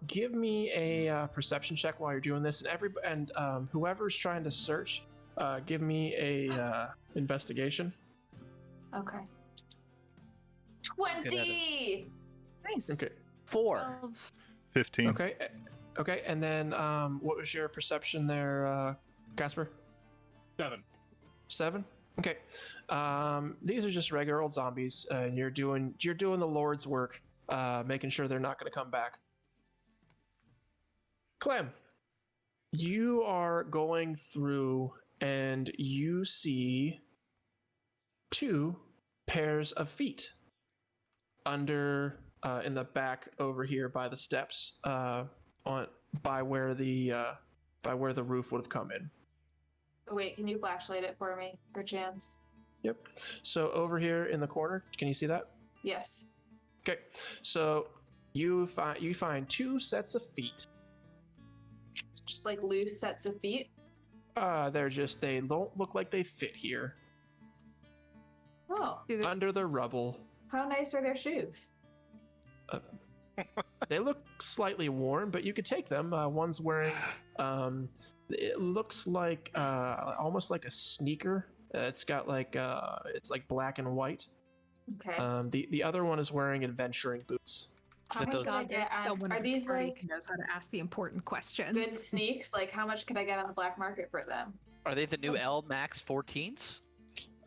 Give me a perception check while you're doing this, and whoever's trying to search, give me a investigation. Okay. 20! Nice. Okay. 4. 12. 15. Okay. Okay. And then, what was your perception there, Casper? 7. 7. Okay. These are just regular old zombies, and you're doing the Lord's work, making sure they're not going to come back. Clem, you are going through, and you see 2 pairs of feet under in the back over here by the steps, by where the roof would have come in. Wait, can you flashlight it for me, perchance? Yep. So over here in the corner, can you see that? Yes. Okay. So you find 2 sets of feet. Just like loose sets of feet. They don't look like they fit here. Oh, Under the rubble. how nice are their shoes? They look slightly worn, but you could take them. One's wearing, it looks like almost like a sneaker. It's got like it's like black and white. Okay. The other one is wearing adventuring boots. How But much those- could I get on? Someone Are these like knows how to ask the important questions. good sneaks? Like, how much could I get on the black market for them? Are they the new L Max 14s?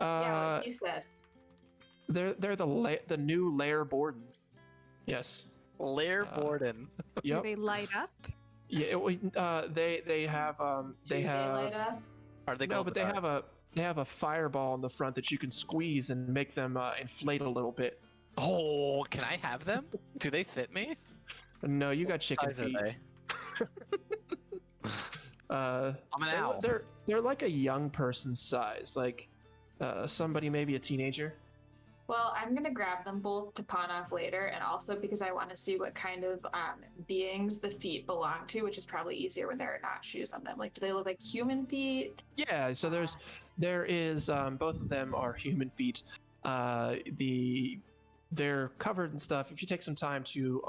Yeah, like you said. They're the new Lair Borden. Yes. Lair Uh, Borden. Do Yep. they light up? Yeah. They have Do they light up? Are they no, but they have a fireball in the front that you can squeeze and make them inflate a little bit. Oh, can I have them? Do they fit me? No, you got chicken Size are feet. they? I'm an owl. They're like a young person's size, like somebody maybe a teenager. Well, I'm gonna grab them both to pawn off later, and also because I want to see what kind of beings the feet belong to, which is probably easier when there are not shoes on them. Like, do they look like human feet? Yeah, so there is both of them are human feet. They're covered in stuff. If you take some time to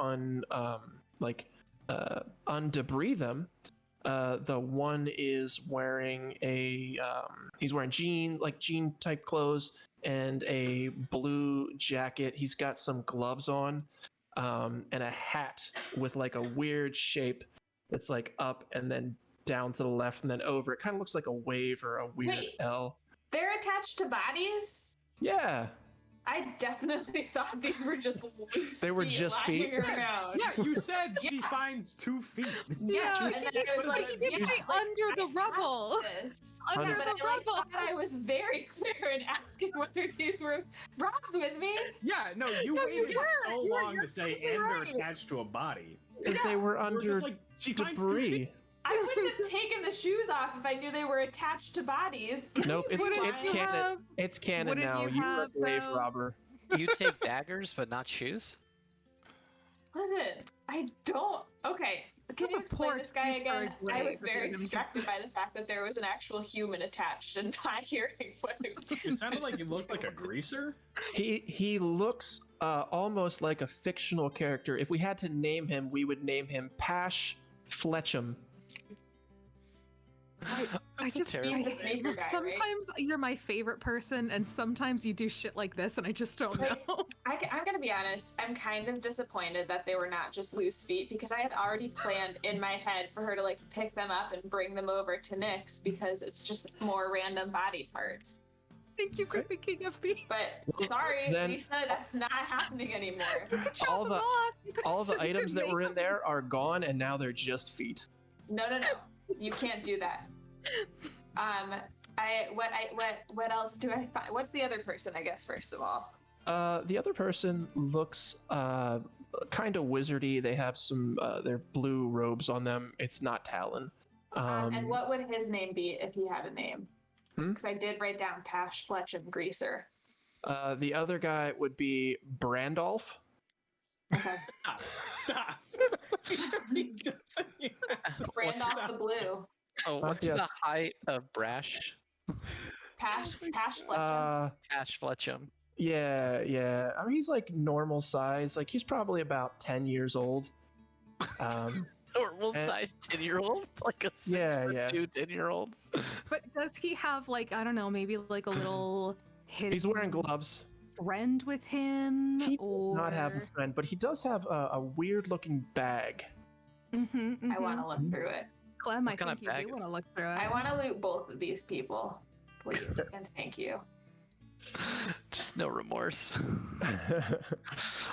undebris them, the one is wearing he's wearing jean type clothes and a blue jacket. He's got some gloves on, and a hat with like a weird shape that's like up and then down to the left and then over. It kind of looks like a wave or a weird Wait. L. They're attached to bodies? Yeah. I definitely thought these were just loose They were feet just lying feet? around. Yeah, you said she finds 2 feet. Yeah, and then I was like, he did yeah, say like, under the I rubble. have this. Under But the I rubble. thought I was very clear in asking whether these were Rob's with me. Yeah, no, you No, you waited were. so You were- long you're to say, totally and they're right. attached to a body. Because they were You were under just like, she finds 2 debris. feet. I wouldn't have taken the shoes off if I knew they were attached to bodies. Nope, Wouldn't it's you canon. have- It's canon wouldn't now. you You were a have, grave though? robber. You take daggers but not shoes? Listen, I don't. Okay, can That's you a explain poor this guy excuse for a again? I was grave if you're very gonna do distracted by the fact that there was an actual human attached and not hearing what it was. It sounded like he looked like a greaser. He looks almost like a fictional character. If we had to name him, we would name him Pash Fletchum. I just terrible Being the sneaker guy, right? sometimes you're my favorite person, and sometimes you do shit like this, and I just don't Like, know. I'm gonna be honest. I'm kind of disappointed that they were not just loose feet because I had already planned in my head for her to like pick them up and bring them over to Nyx because it's just more random body parts. Thank you for thinking of me. But sorry, Then- Lisa, that's not happening anymore. You could chop All them the- off. You could All the still items that make were in them. there are gone, and now they're just feet. No, you can't do that. What else do I find? What's the other person? I guess first of all. The other person looks kind of wizardy. They have some their blue robes on them. It's not Talon. And what would his name be if he had a name? Hmm? Because I did write down Pash Fletchum Greaser. The other guy would be Brandolph. Okay. Stop. Randolph the Blue. Oh, what's yes. the height of Brash? Pash Fletchum. Ash Fletchum. Yeah. I mean, he's like normal size. Like he's probably about 10 years old. Normal And- size 10-year-old? Like a 6 Yeah, foot yeah. 2 10-year-old? But does he have like, I don't know, maybe like a little hidden He's wearing gloves. friend with him? He or... does not have a friend, but he does have a weird looking bag. Mhm, I want mhm. to look through it. Clem, What I kind think of you bag do is- want to look through it. I want to loot both of these people, please, and thank you. Just no remorse.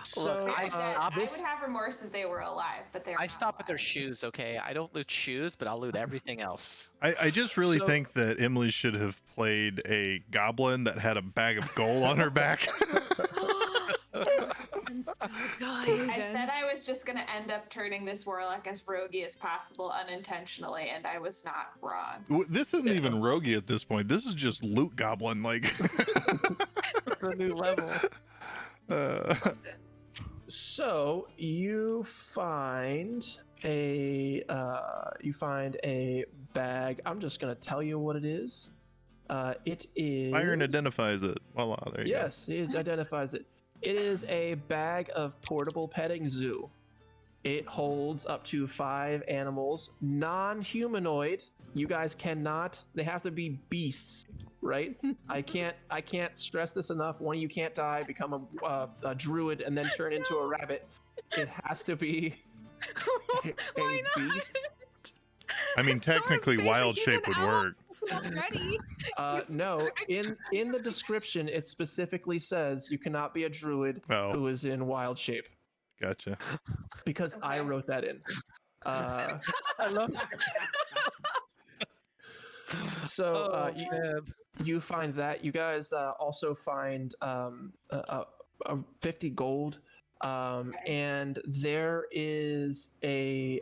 So, Look, I, I would this have remorse if they were alive, but they're I not stop at their alive. shoes, okay? I don't loot shoes, but I'll loot everything else. I just really So- think that Emily should have played a goblin that had a bag of gold on her back. I'm so good. I said I was just going to end up turning this warlock as roguey as possible unintentionally, and I was not wrong. This isn't even roguey at this point. This is just loot goblin. Like, The new level. Listen, So you find a bag. I'm just gonna tell you what it is. It is Byron identifies it. Voila, there you Yes, it identifies it. It is a bag of portable petting zoo. It holds up to 5 animals, non-humanoid. You guys cannot. They have to be beasts, right? I can't stress this enough. One of you can't die, become a druid, and then turn into a rabbit. It has to be Why a not? beast. I mean, Sora's technically, basically- wild he's shape an would owl work. already. He's No, in the description, it specifically says you cannot be a druid Oh, who is in wild shape gotcha. because I Okay. wrote that in. I love So Oh, you, man. you find that. You guys also find 50 gold, and there is a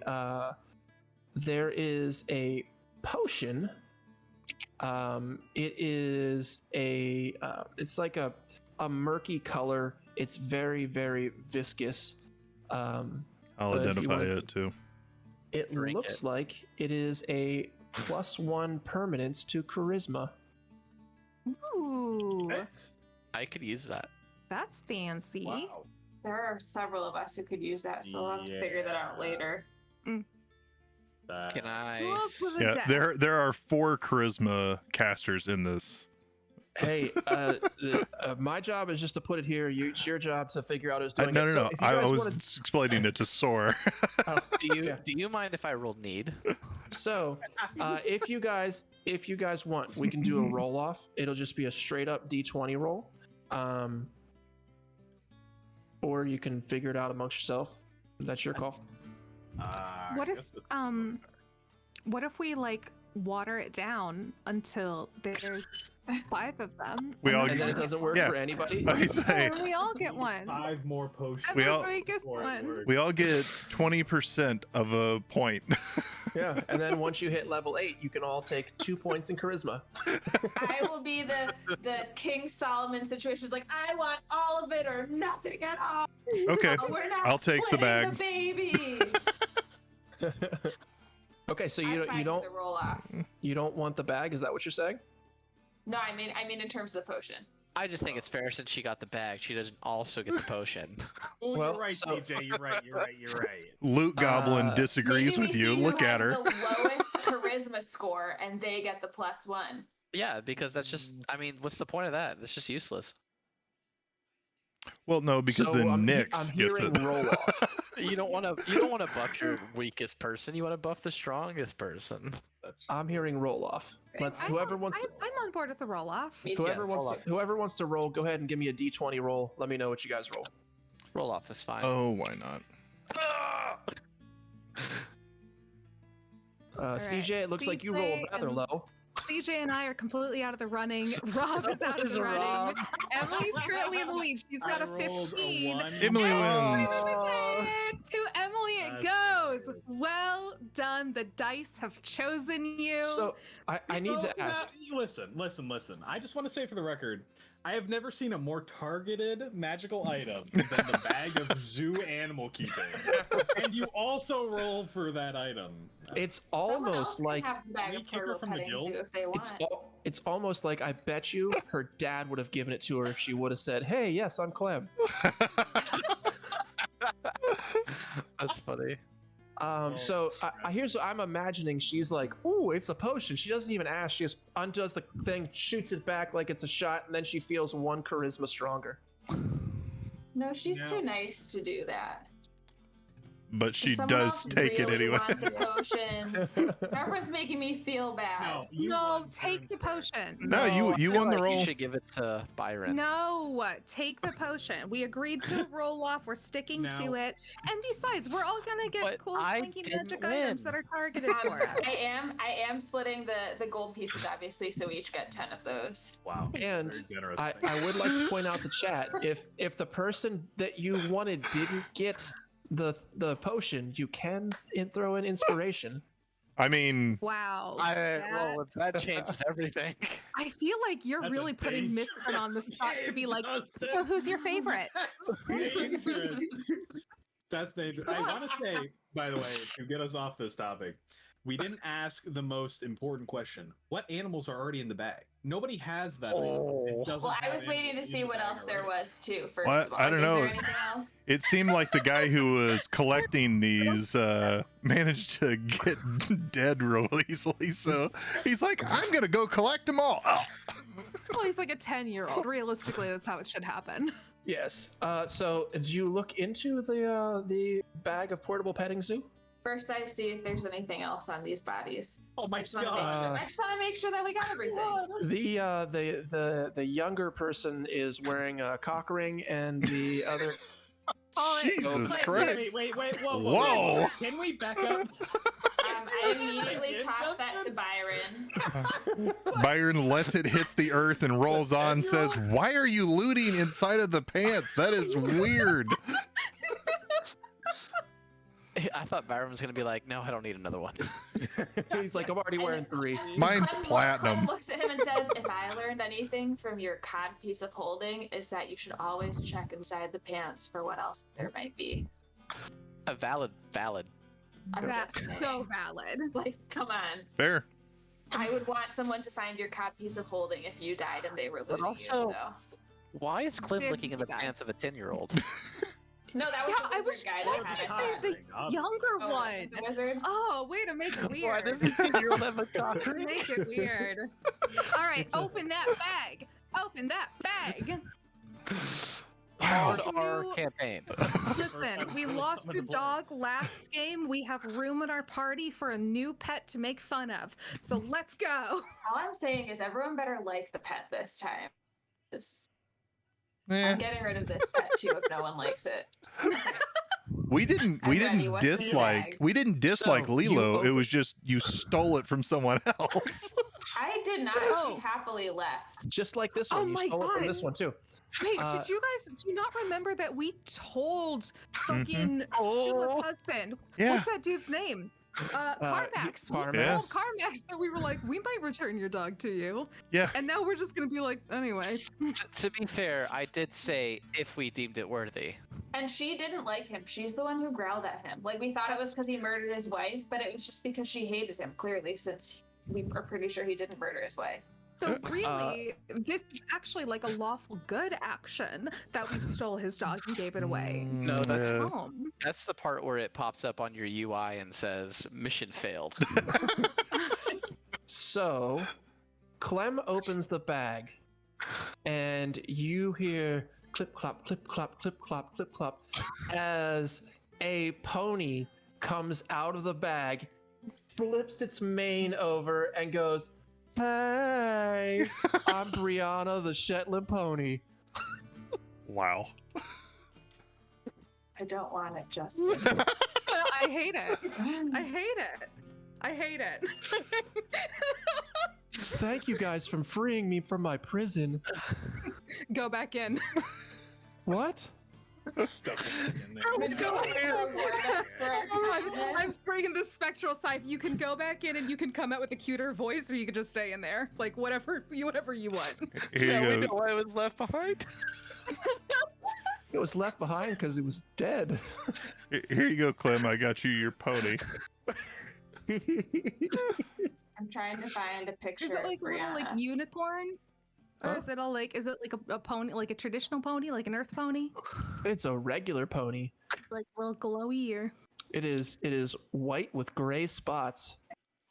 potion. It is it's like a murky color. It's very, very viscous. I'll But if you identify wanna- it too. It Drink looks it. like it is a +1 permanence to charisma. Ooh, I could use that. that's fancy. Wow. there are several of us who could use that, so I'll have to figure that out Yeah. later. Can Who I? else with a Yeah, deck? there are 4 charisma casters in this. Hey, my job is just to put it here. It's your job to figure out who's doing No, it. no, So no. if you I guys was wanna- explaining it to Sora. Do you Yeah. do you mind if I roll need? So, if you guys want, we can do a roll off. It'll just be a straight up D20 roll, or you can figure it out amongst yourself. That's your call. What if what if we like water it down until there's 5 of them? We all And then it doesn't work yeah. for anybody. I say And we all get one. 5 more potions. We all- Everybody gets before it one. works. we all get 20% of a point. Yeah, and then once you hit level 8, you can all take 2 points in charisma. I will be the King Solomon situation. It's like, I want all of it or nothing at all. Okay. Oh, we're not I'll take the splitting bag. baby. Okay, so I'm you fine don't with the roll off. you don't want the bag? Is that what you're saying? No, I mean in terms of the potion. I just think it's fair since she got the bag, she doesn't also get the potion. Oh, Well, you're right, so- TJ. You're right. You're right. You're right. Loot Goblin disagrees Maybe with we you. see who Look has at her. The lowest charisma score, and they get the +1. Yeah, because that's just. I mean, what's the point of that? It's just useless. Well, no, because So then I'm Nyx gets hearing it. roll off. You don't want to. You don't want to buff your weakest person. You want to buff the strongest person. That's I'm hearing roll off. Let's whoever wants to I'm on board with the roll off. Me too. whoever roll wants to, whoever wants to roll, go ahead and give me a D20 roll. Let me know what you guys roll. Roll off is fine. Oh, why not? CJ, it looks like you rolled CJ rather and- low. CJ and I are completely out of the running. Rob is out of Is the running. Rob. Emily's currently in the lead. She's got I a rolled 15. a 1. Emily And wins. to Emily it That's goes. nice. Well done. The dice have chosen you. So I need So, to ask. Listen. I just want to say for the record, I have never seen a more targeted magical item than the bag of zoo animal keeping. And you also roll for that item. It's Someone else almost can like have the bag We of kick her portable from the petting guild? zoo if they want. it's almost like I bet you her dad would have given it to her if she would have said, "Hey, yes, I'm Clem." That's funny. So I'm imagining she's like, "Ooh, it's a potion." She doesn't even ask. She just undoes the thing, shoots it back like it's a shot, and then she feels 1 charisma stronger. No, she's No. too nice to do that. but she Someone does else take it really anyway. want the potion. Everyone's making me feel bad. No, take the potion. No, I you feel won the like roll. You should give it to Byron. No, take the potion. We agreed to a roll off. We're sticking to No. it. And besides, we're all gonna get But cool, I slinky didn't magic items win. that are targeted for us. I am splitting the gold pieces, obviously, so we each get 10 of those. Wow. And Very generous. I would like to point out the chat. If the person that you wanted didn't get the potion, you can throw in inspiration. I mean, Wow. Well, that changes everything. I feel like you're That's a really putting dangerous Misfit on the spot to be like, Justin. so who's your favorite? That's dangerous. That's dangerous. I want to say, by the way, to get us off this topic, we didn't ask the most important question. What animals are already in the bag? Nobody has that. Oh. It doesn't Well, I have was waiting animals to see in the what bag else there already. was, too, first What? of all. I don't Is know. there anything else? it seemed like the guy who was collecting these managed to get dead real easily. So he's like, I'm going to go collect them all. Oh. Well, he's like a 10-year-old. Realistically, that's how it should happen. Yes. So, did you look into the bag of portable petting zoo? First, I see if there's anything else on these bodies. Oh my I just want to god. make sure that we got everything. The younger person is wearing a cock ring, and the other. Oh, Jesus Clint, Christ. Wait, whoa, Whoa. Can we back up? I immediately tossed that to Byron. Byron lets it hits the earth and rolls on, says, why are you looting inside of the pants? That is weird. I thought Byron was gonna be like, no, I don't need another one. He's like, I'm already wearing 3. Mine's Clem platinum. looks at him and says, if I learned anything from your cod piece of holding, is that you should always check inside the pants for what else there might be. A valid. I'm That's just so saying. valid. Like, come on. Fair. I would want someone to find your cod piece of holding if you died and they were looting also- you, so. Why is Clint Did looking in the you guys- pants of a 10-year-old? No, that was Yeah, the I wizard wish guy Clint that would had say it. the younger Oh, one. the wizard? Oh, way to make it Why weird. does a 10-year-old have a cock ring? Make it weird. All right, It's a- open that bag. Open that bag. Hard It's a R new- campaign. Listen, we lost a dog last game. We have room at our party for a new pet to make fun of. So let's go. All I'm saying is everyone better like the pet this time. 'Cause Eh, I'm getting rid of this pet too if no one likes it. we didn't I'm ready. What's in your bag? dislike So, you Lilo. It open- was just you stole it from someone else. I did not. Oh. She happily left. Just like this Oh one. You my stole it from God. this one, too. Wait, Uh, do you not remember that we told fucking Oh. Sheila's husband? Yeah. What's that dude's name? Carmax. We Carmax. told Carmax that we were like, we might return your dog to you. Yeah. And now we're just gonna be like, anyway. To be fair, I did say if we deemed it worthy. And she didn't like him. She's the one who growled at him. Like, we thought it was because he murdered his wife, but it was just because she hated him, clearly, since we are pretty sure he didn't murder his wife. So really, this is actually like a lawful good action that we stole his dog and gave it away. No, that's- Yeah. That's the part where it pops up on your UI and says mission failed. So, Clem opens the bag, and you hear clip clop, clip clop, clip clop, clip clop, as a pony comes out of the bag, flips its mane over, and goes, "Hey, I'm Brianna the Shetland pony." Wow. I don't want it, Justin. I hate it. I hate it. I hate it. Thank you guys for freeing me from my prison. Go back in. What? Stuff it in there. I'm going to reward us for our kindness. I'm bringing this spectral scythe. You can go back in and you can come out with a cuter voice, or you can just stay in there. Like whatever you want. Here you go. why it was left behind. It was left behind because it was dead. Here you go, Clem. I got you your pony. I'm trying to find a picture Is it like of a little Brianna. like unicorn? Or Huh? is it all like, is it like a pony, like a traditional pony, like an earth pony? It's a regular pony. Like a little glowy ear. It is white with gray spots.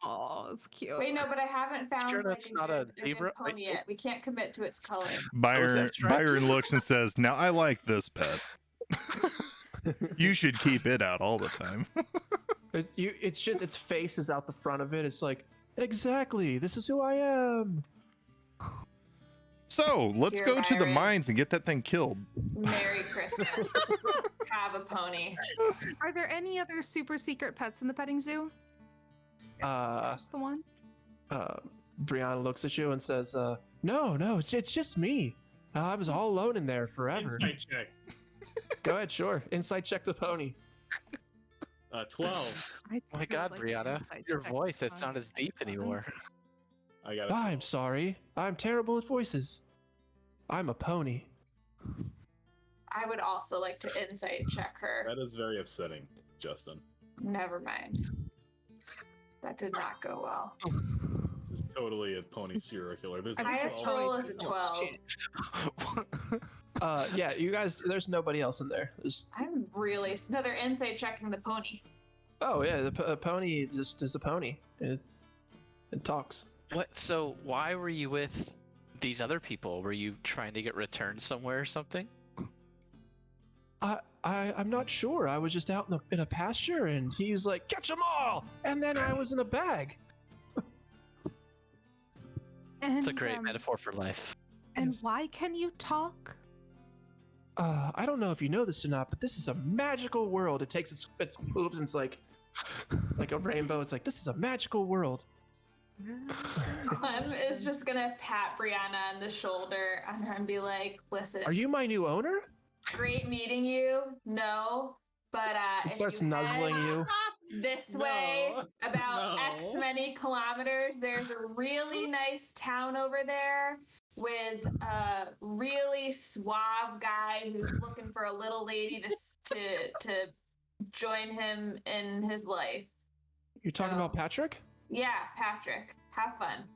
Oh, it's cute. Wait, no, but I haven't found Sure like, that's a not a good zebra? pony Wait, yet. We can't commit to its color. Byron stripes? Byron looks and says, "Now I like this pet." You should keep it out all the time. It's just its face is out the front of it. It's like, exactly. This is who I am. So let's Here, go to the Byron. mines and get that thing killed. Merry Christmas. Have a pony. Are there any other super secret pets in the petting zoo? Just the one? Brianna looks at you and says, "No, it's just me. I was all alone in there forever." Insight check. Go ahead, sure. Insight check the pony. 12. I Oh my would God, like an Brianna, insight your check voice, on it's not as that. deep anymore. I got it. I'm sorry. I'm terrible at voices. I'm a pony. I would also like to insight check her. That is very upsetting, Justin. Never mind. That did not go well. This is totally a pony serial killer. There's I think Highest it's roll probably is a just 12. Yeah, you guys. There's nobody else in there. I'm really. No, they're insight checking the pony. Oh yeah, the pony just is a pony. It talks. What? So why were you with these other people? Were you trying to get returned somewhere or something? I'm not sure. I was just out in a pasture, and he's like, "Catch them all!" And then I was in a bag. It's a great metaphor for life. And Yes. why can you talk? I don't know if you know this or not, but this is a magical world. It takes its moves, and it's like a rainbow. It's like, this is a magical world. Clem is just gonna pat Brianna on the shoulder and be like, "Listen, Are you my new owner? great meeting you. No, but It if starts you nuzzling head you. this No. way about No. X many kilometers, there's a really nice town over there with a really suave guy who's looking for a little lady to join him in his life. You're talking So- about Patrick? Yeah, Patrick, have fun.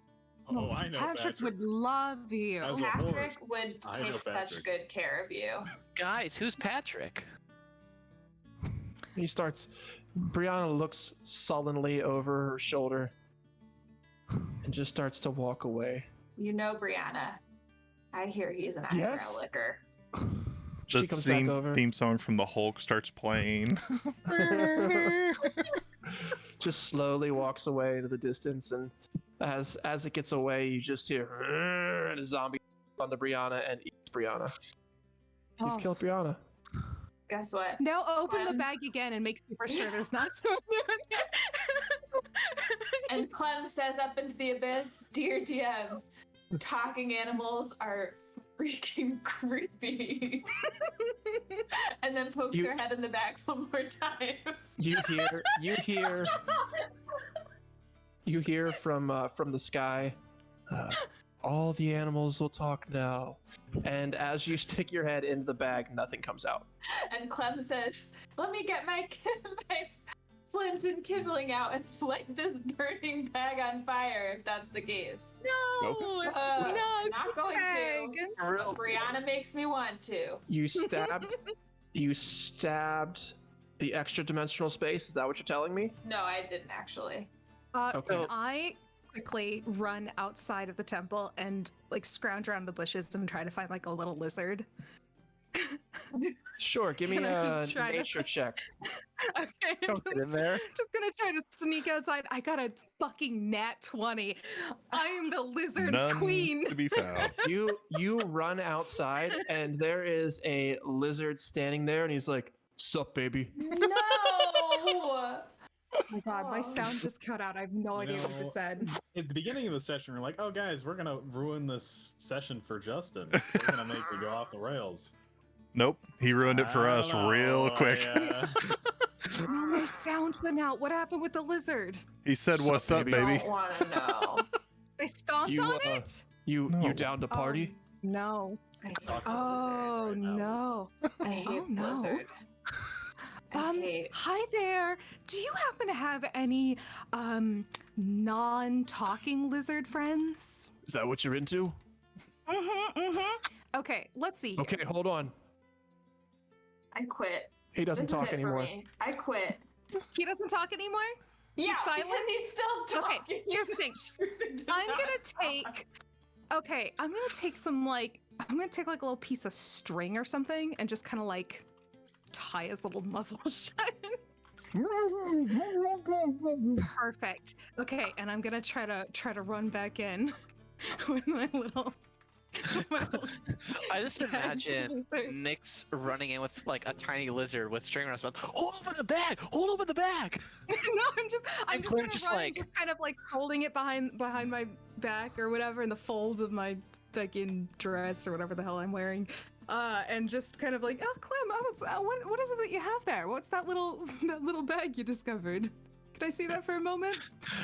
Oh, I know Patrick would love you. As a Patrick horse. would I know take such Patrick. good care of you. Guys, who's Patrick? He starts. Brianna looks sullenly over her shoulder and just starts to walk away. You know, Brianna. I hear he's an Yes? eyebrow licker. She The comes back over. theme song from the Hulk starts playing. Just slowly walks away into the distance, and as it gets away, you just hear "Rrrr," and a zombie onto Brianna and eats Brianna. You've Oh. killed Brianna. Guess what? Now open the Clem. bag again and make super sure there's not someone doing it. And Clem says up into the abyss, "Dear DM, talking animals are freaking creepy." And then pokes You- her head in the back one more time. You hear from the sky. All the animals will talk now. And as you stick your head into the bag, nothing comes out. And Clem says, "Let me get my my flint and kindling out and light this burning bag on fire if that's the case." No, No, no, not keep going bag. to. But Brianna makes me want to. You stabbed the extra dimensional space. Is that what you're telling me? No, I didn't actually. Okay. Can I quickly run outside of the temple and like scrounge around the bushes and try to find like a little lizard? Sure, give me Can I a just try to- nature check. Okay, Don't get in there. just gonna try to sneak outside. I got a fucking nat 20. I am the lizard None queen. to be found. You run outside and there is a lizard standing there and he's like, "Sup, baby?" No! Oh my god, my sound just cut out. I have no idea what you know, said. At the beginning of the session, we're like, "Oh, guys, we're gonna ruin this session for Justin. We're gonna make it go off the rails." Nope, he ruined it for I us don't real know, quick. Oh, my sound went out. What happened with the lizard? He said, Sup, "What's up, baby?" baby?" Don't want to know. I stomped You, on uh, it? You No. down to party? No. I hate Talk about Oh right now. no. I hate Oh, no. Blizzard. I hate. Hi there. Do you happen to have any non-talking lizard friends? Is that what you're into? Okay, let's see here. Okay, hold on. I quit. He doesn't This is talk it for anymore. me. I quit. He doesn't talk anymore? Yeah, silent? because he's still Okay, talking. here's the thing. He's choosing to I'm not gonna talk. take I'm gonna take some like I'm gonna take like a little piece of string or something and just kind of like tie his little muzzle shut. Perfect. Okay, and I'm gonna try to run back in with my little. I just cat imagine lizard. Nyx running in with like a tiny lizard with string around his mouth. Hold open the bag! Hold open the bag! No, I'm And just Claire gonna just run, like- just kind of like holding it behind my back or whatever in the folds of my fucking dress or whatever the hell I'm wearing, and just kind of like, oh Clem, what is it that you have there? What's that little bag you discovered? Can I see that for a moment?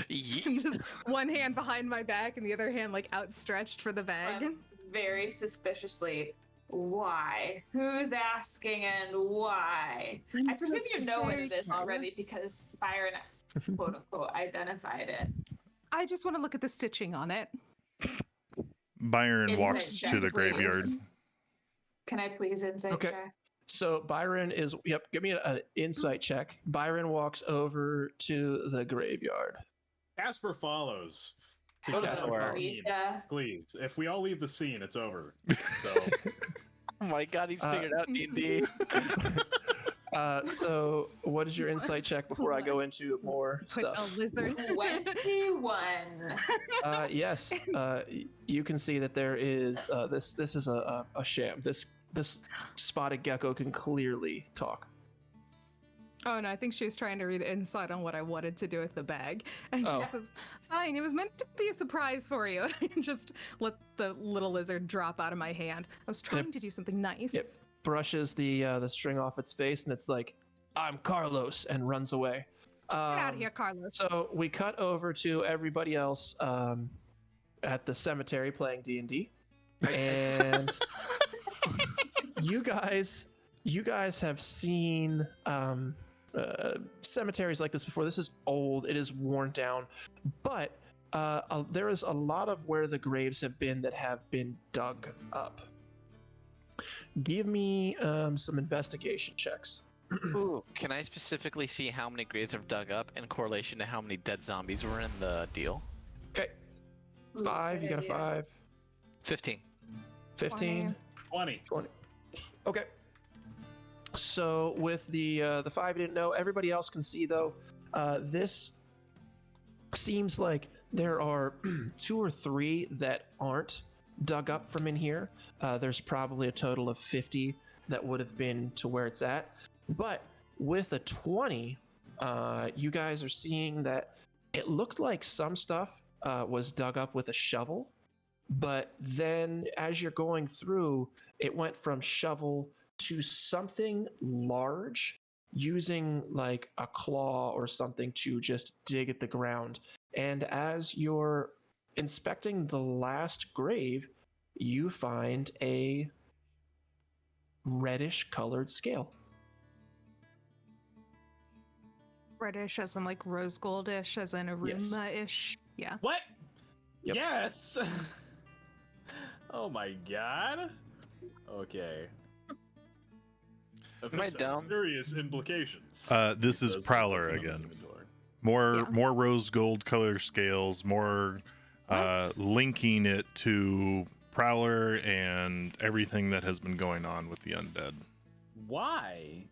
Yeet. Just one hand behind my back and the other hand like outstretched for the bag. Very suspiciously, why? Who's asking and why? I presume just you know what very it is already curious. because Byron, quote unquote, identified it. I just want to look at the stitching on it. Byron Insight walks check, to the please. graveyard. Can I please insight Okay. check? So Byron is, yep, give me an insight check. Byron walks over to the graveyard. Casper follows. To Go to get Casper out of the follows. scene. Lisa. Please, if we all leave the scene, it's over. So Oh my god, he's figured out D&D. So what is your insight check before I go into more Like a stuff? lizard. 21. Yes, you can see that there is, this is a sham. This spotted gecko can clearly talk. Oh no, I think she was trying to read the inside on what I wanted to do with the bag. And she Oh. just goes, fine, it was meant to be a surprise for you. And just let the little lizard drop out of my hand. I was trying to do something nice. Yep. Brushes the string off its face, and it's like, I'm Carlos, and runs away. Get out of here, Carlos. So we cut over to everybody else at the cemetery playing D&D, and you guys have seen cemeteries like this before. This is old; it is worn down, but there is a lot of where the graves have been that have been dug up. Give me some investigation checks. Ooh, can I specifically see how many graves have dug up in correlation to how many dead zombies were in the deal? Okay, Ooh, 5. You good got a idea. 5. 15. 15. 20. Okay. So with the 5 you didn't know, everybody else can see though. This seems like there are 2 or 3 that aren't dug up from in here. There's probably a total of 50 that would have been to where it's at. But with a 20, you guys are seeing that it looked like some stuff was dug up with a shovel. But then as you're going through, it went from shovel to something large using like a claw or something to just dig at the ground. And as you're inspecting the last grave, you find a reddish colored scale. Reddish as in like rose goldish, as in Aruma-ish. Yeah. What? Yep. Yes. Oh my god. Okay. Am I dumb? Serious implications. This He is says, Prowler puts it on his again. inventory. More rose gold color scales, more linking it to Prowler and everything that has been going on with the undead. Why?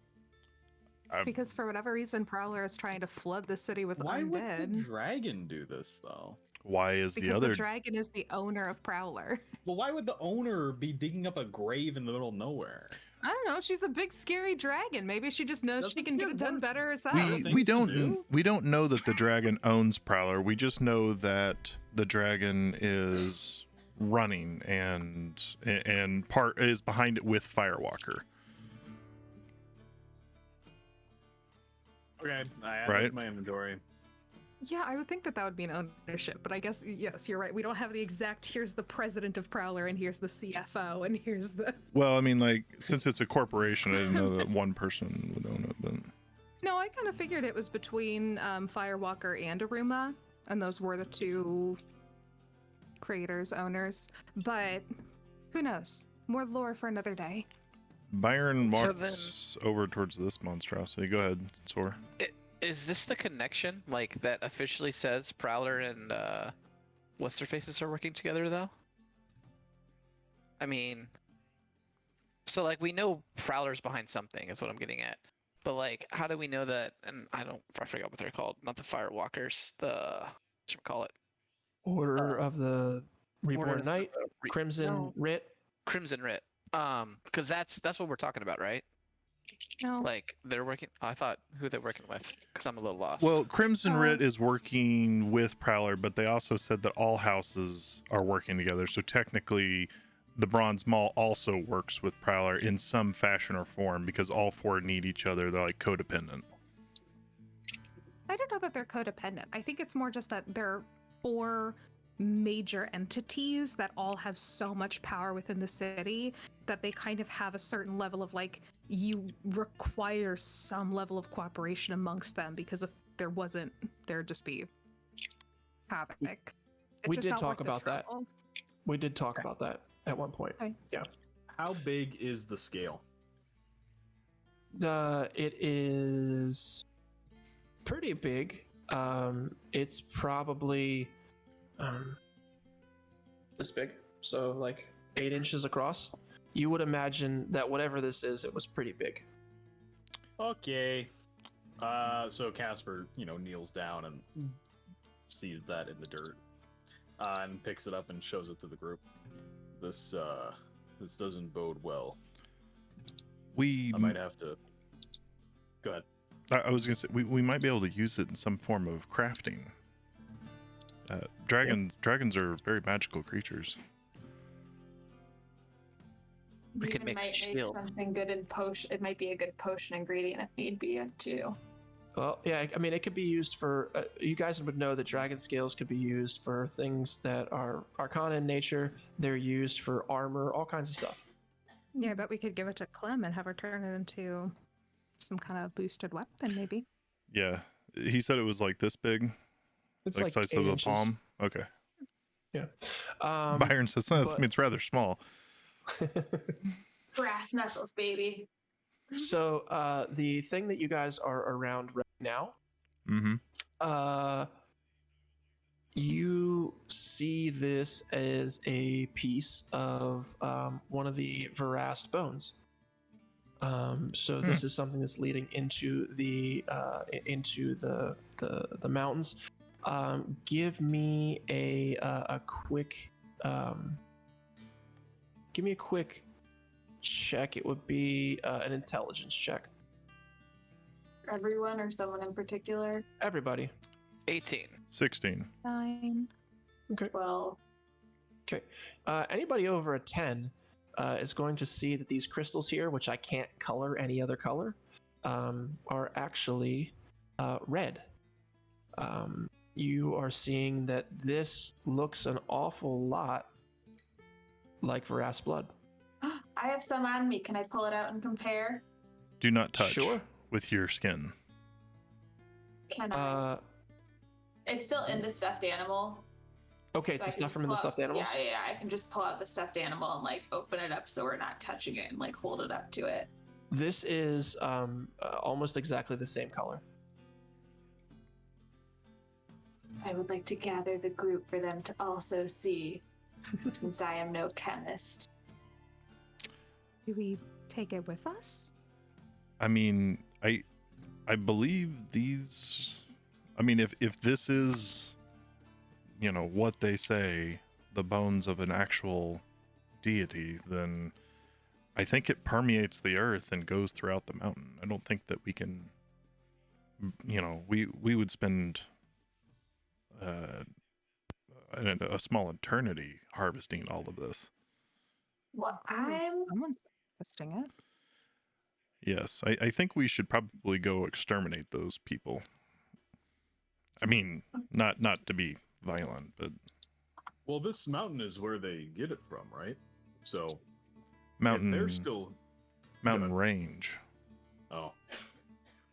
Because for whatever reason, Prowler is trying to flood the city with Why would the undead. dragon do this though? Why is Because the other dragon is the owner of Prowler. Well, why would the owner be digging up a grave in the middle of nowhere? I don't know. She's a big scary dragon. Maybe she just knows That's she what can she get has. it done What- better herself. we things to don't do? we don't know that the dragon owns Prowler. We just know that the dragon is running and part is behind it with Firewalker. Okay, I added Right. it to my inventory. Yeah, I would think that would be an ownership, but I guess, yes, you're right. We don't have the exact, here's the president of Prowler, and here's the CFO, and here's the... Well, I mean, like, since it's a corporation, I didn't know that one person would own it, but No, I kind of figured it was between Firewalker and Aruma, and those were the two creators, owners. But who knows? More lore for another day. Byron So walks over towards this monstrosity. Go ahead, Sor. Is this the connection, like, that officially says Prowler and, what's their faces are working together, though? I mean, So like we know Prowler's behind something is what I'm getting at. But like, how do we know that? And I forgot what they're called. Not the Firewalkers. The what call it? Order of the Order Reborn of Knight, the Crimson No. Writ. Crimson Writ. Because that's what we're talking about, right? No. Like they're working. I thought who they're working with, because I'm a little lost. Well, Crimson Uh, Writ is working with Prowler, but they also said that all houses are working together. So technically, the Bronze Maul also works with Prowler in some fashion or form because all four need each other. They're like codependent. I don't know that they're codependent. I think it's more just that they're four major entities that all have so much power within the city that they kind of have a certain level of like, you require some level of cooperation amongst them, because if there wasn't, there'd just be havoc. It's We just did not talk worth the about that. trouble. We did talk about that at one point. Okay. Yeah. How big is the scale? It is pretty big. It's probably this big, so like 8 inches across. You would imagine that whatever this is, it was pretty big. Okay. So Casper, kneels down and sees that in the dirt, and picks it up and shows it to the group. This doesn't bode well. We I might have to. Go ahead. I was gonna say we might be able to use it in some form of crafting. Dragons are very magical creatures. We could Even make a might make shield. something good in potion. It might be a good potion ingredient if need be too. Well, yeah, I mean, it could be used for. You guys would know that dragon scales could be used for things that are arcana in nature. They're used for armor, all kinds of stuff. Yeah, I bet we could give it to Clem and have her turn it into some kind of boosted weapon, maybe. Yeah, he said it was like this big, It's like like size 8 of a inches. palm. Okay. Yeah. Byron says that's but- it's rather small. Brass knuckles, baby. So the thing that you guys are around right now, Mm-hmm. you see this as a piece of one of the Verast bones. So this is something that's leading into the mountains. Give me a quick check. It would be an intelligence check. Everyone or someone in particular? Everybody. 18. 16. 9. Well, Okay. Anybody over a 10 is going to see that these crystals here, which I can't color any other color, are actually red. You are seeing that this looks an awful lot like Verast blood. I have some on me. Can I pull it out and compare? Do not touch Sure. with your skin. Can I? It's still in the stuffed animal. Okay, so it's I the can stuff just from in the pull out- stuffed animals? Yeah. I can just pull out the stuffed animal and like open it up so we're not touching it and like hold it up to it. This is almost exactly the same color. I would like to gather the group for them to also see, since I am no chemist. Do we take it with us? I mean, I believe these. I mean, if this is, what they say, the bones of an actual deity, then I think it permeates the earth and goes throughout the mountain. I don't think that we can. We would spend a small eternity harvesting all of this. Well, Clearly I'm someone's testing it. Yes, I think we should probably go exterminate those people. I mean, not to be violent, but Well, this mountain is where they get it from, right? So mountain if they're still mountain Good. range. oh,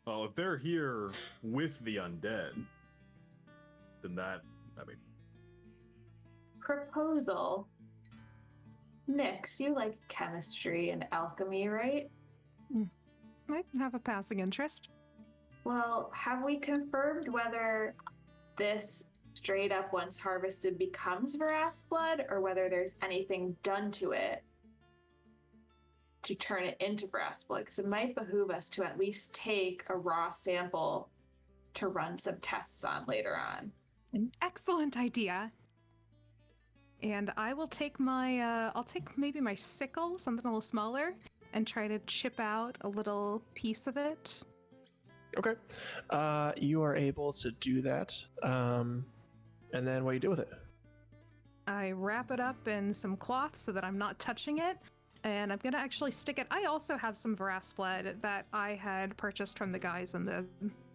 well, if they're here with the undead, then proposal. Nix, you like chemistry and alchemy, right? I have a passing interest. Well, have we confirmed whether this straight up once harvested becomes Verast blood or whether there's anything done to it to turn it into brass blood, because it might behoove us to at least take a raw sample to run some tests on later on. An excellent idea. And I will take I'll take maybe my sickle, something a little smaller, and try to chip out a little piece of it. Okay. You are able to do that. And then what do you do with it? I wrap it up in some cloth so that I'm not touching it, and I'm gonna actually stick it. I also have some Varas blood that I had purchased from the guys in the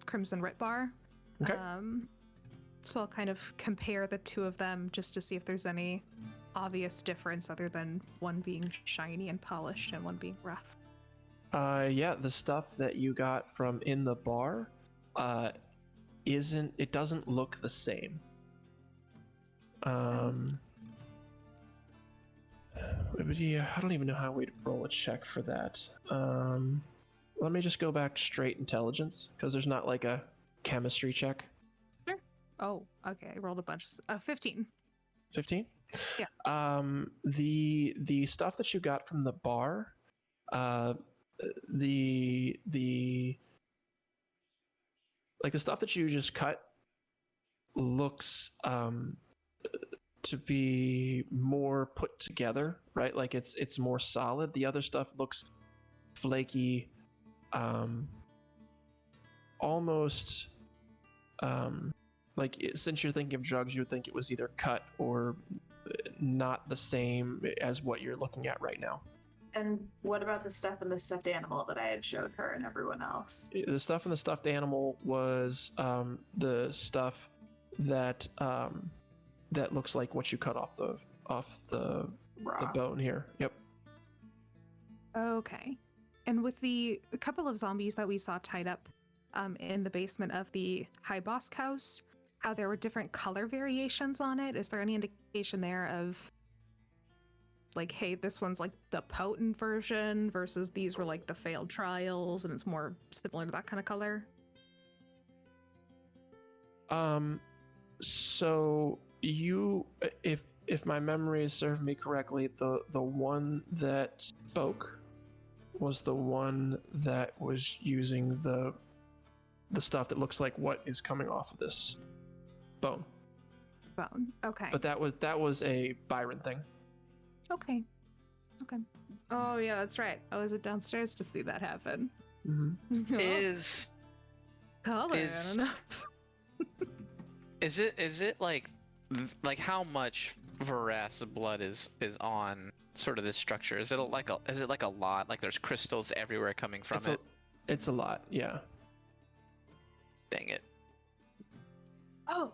Crimson Writ Bar. Okay. So I'll kind of compare the two of them just to see if there's any obvious difference other than one being shiny and polished and one being rough. Yeah, the stuff that you got from in the bar, it doesn't look the same. I don't even know how we'd roll a check for that. Let me just go back straight intelligence, because there's not like a chemistry check. Sure. Oh, okay. I rolled a bunch of 15. 15? Yeah. The stuff that you got from the bar, the stuff that you just cut looks to be more put together, right? Like it's more solid. The other stuff looks flaky, almost since you're thinking of drugs, you would think it was either cut or not the same as what you're looking at right now. And what about the stuff in the stuffed animal that I had showed her and everyone else? The stuff in the stuffed animal was the stuff that that looks like what you cut off the bone here. Yep. Okay. And with a couple of zombies that we saw tied up in the basement of the High Boss house, how there were different color variations on it, is there any indication there of like, hey, this one's like the potent version versus these were like the failed trials and it's more similar to that kind of color? So you, if my memory served me correctly, the one that spoke was the one that was using the stuff that looks like what is coming off of this bone. Okay. But that was a Byron thing. Okay. Oh yeah, that's right. I was downstairs to see that happen. Mm-hmm. Is color? I don't know. Is it like how much Varas blood is on sort of this structure? Is it like a lot? Like there's crystals everywhere coming from it? It's a lot, yeah. Dang it. Oh,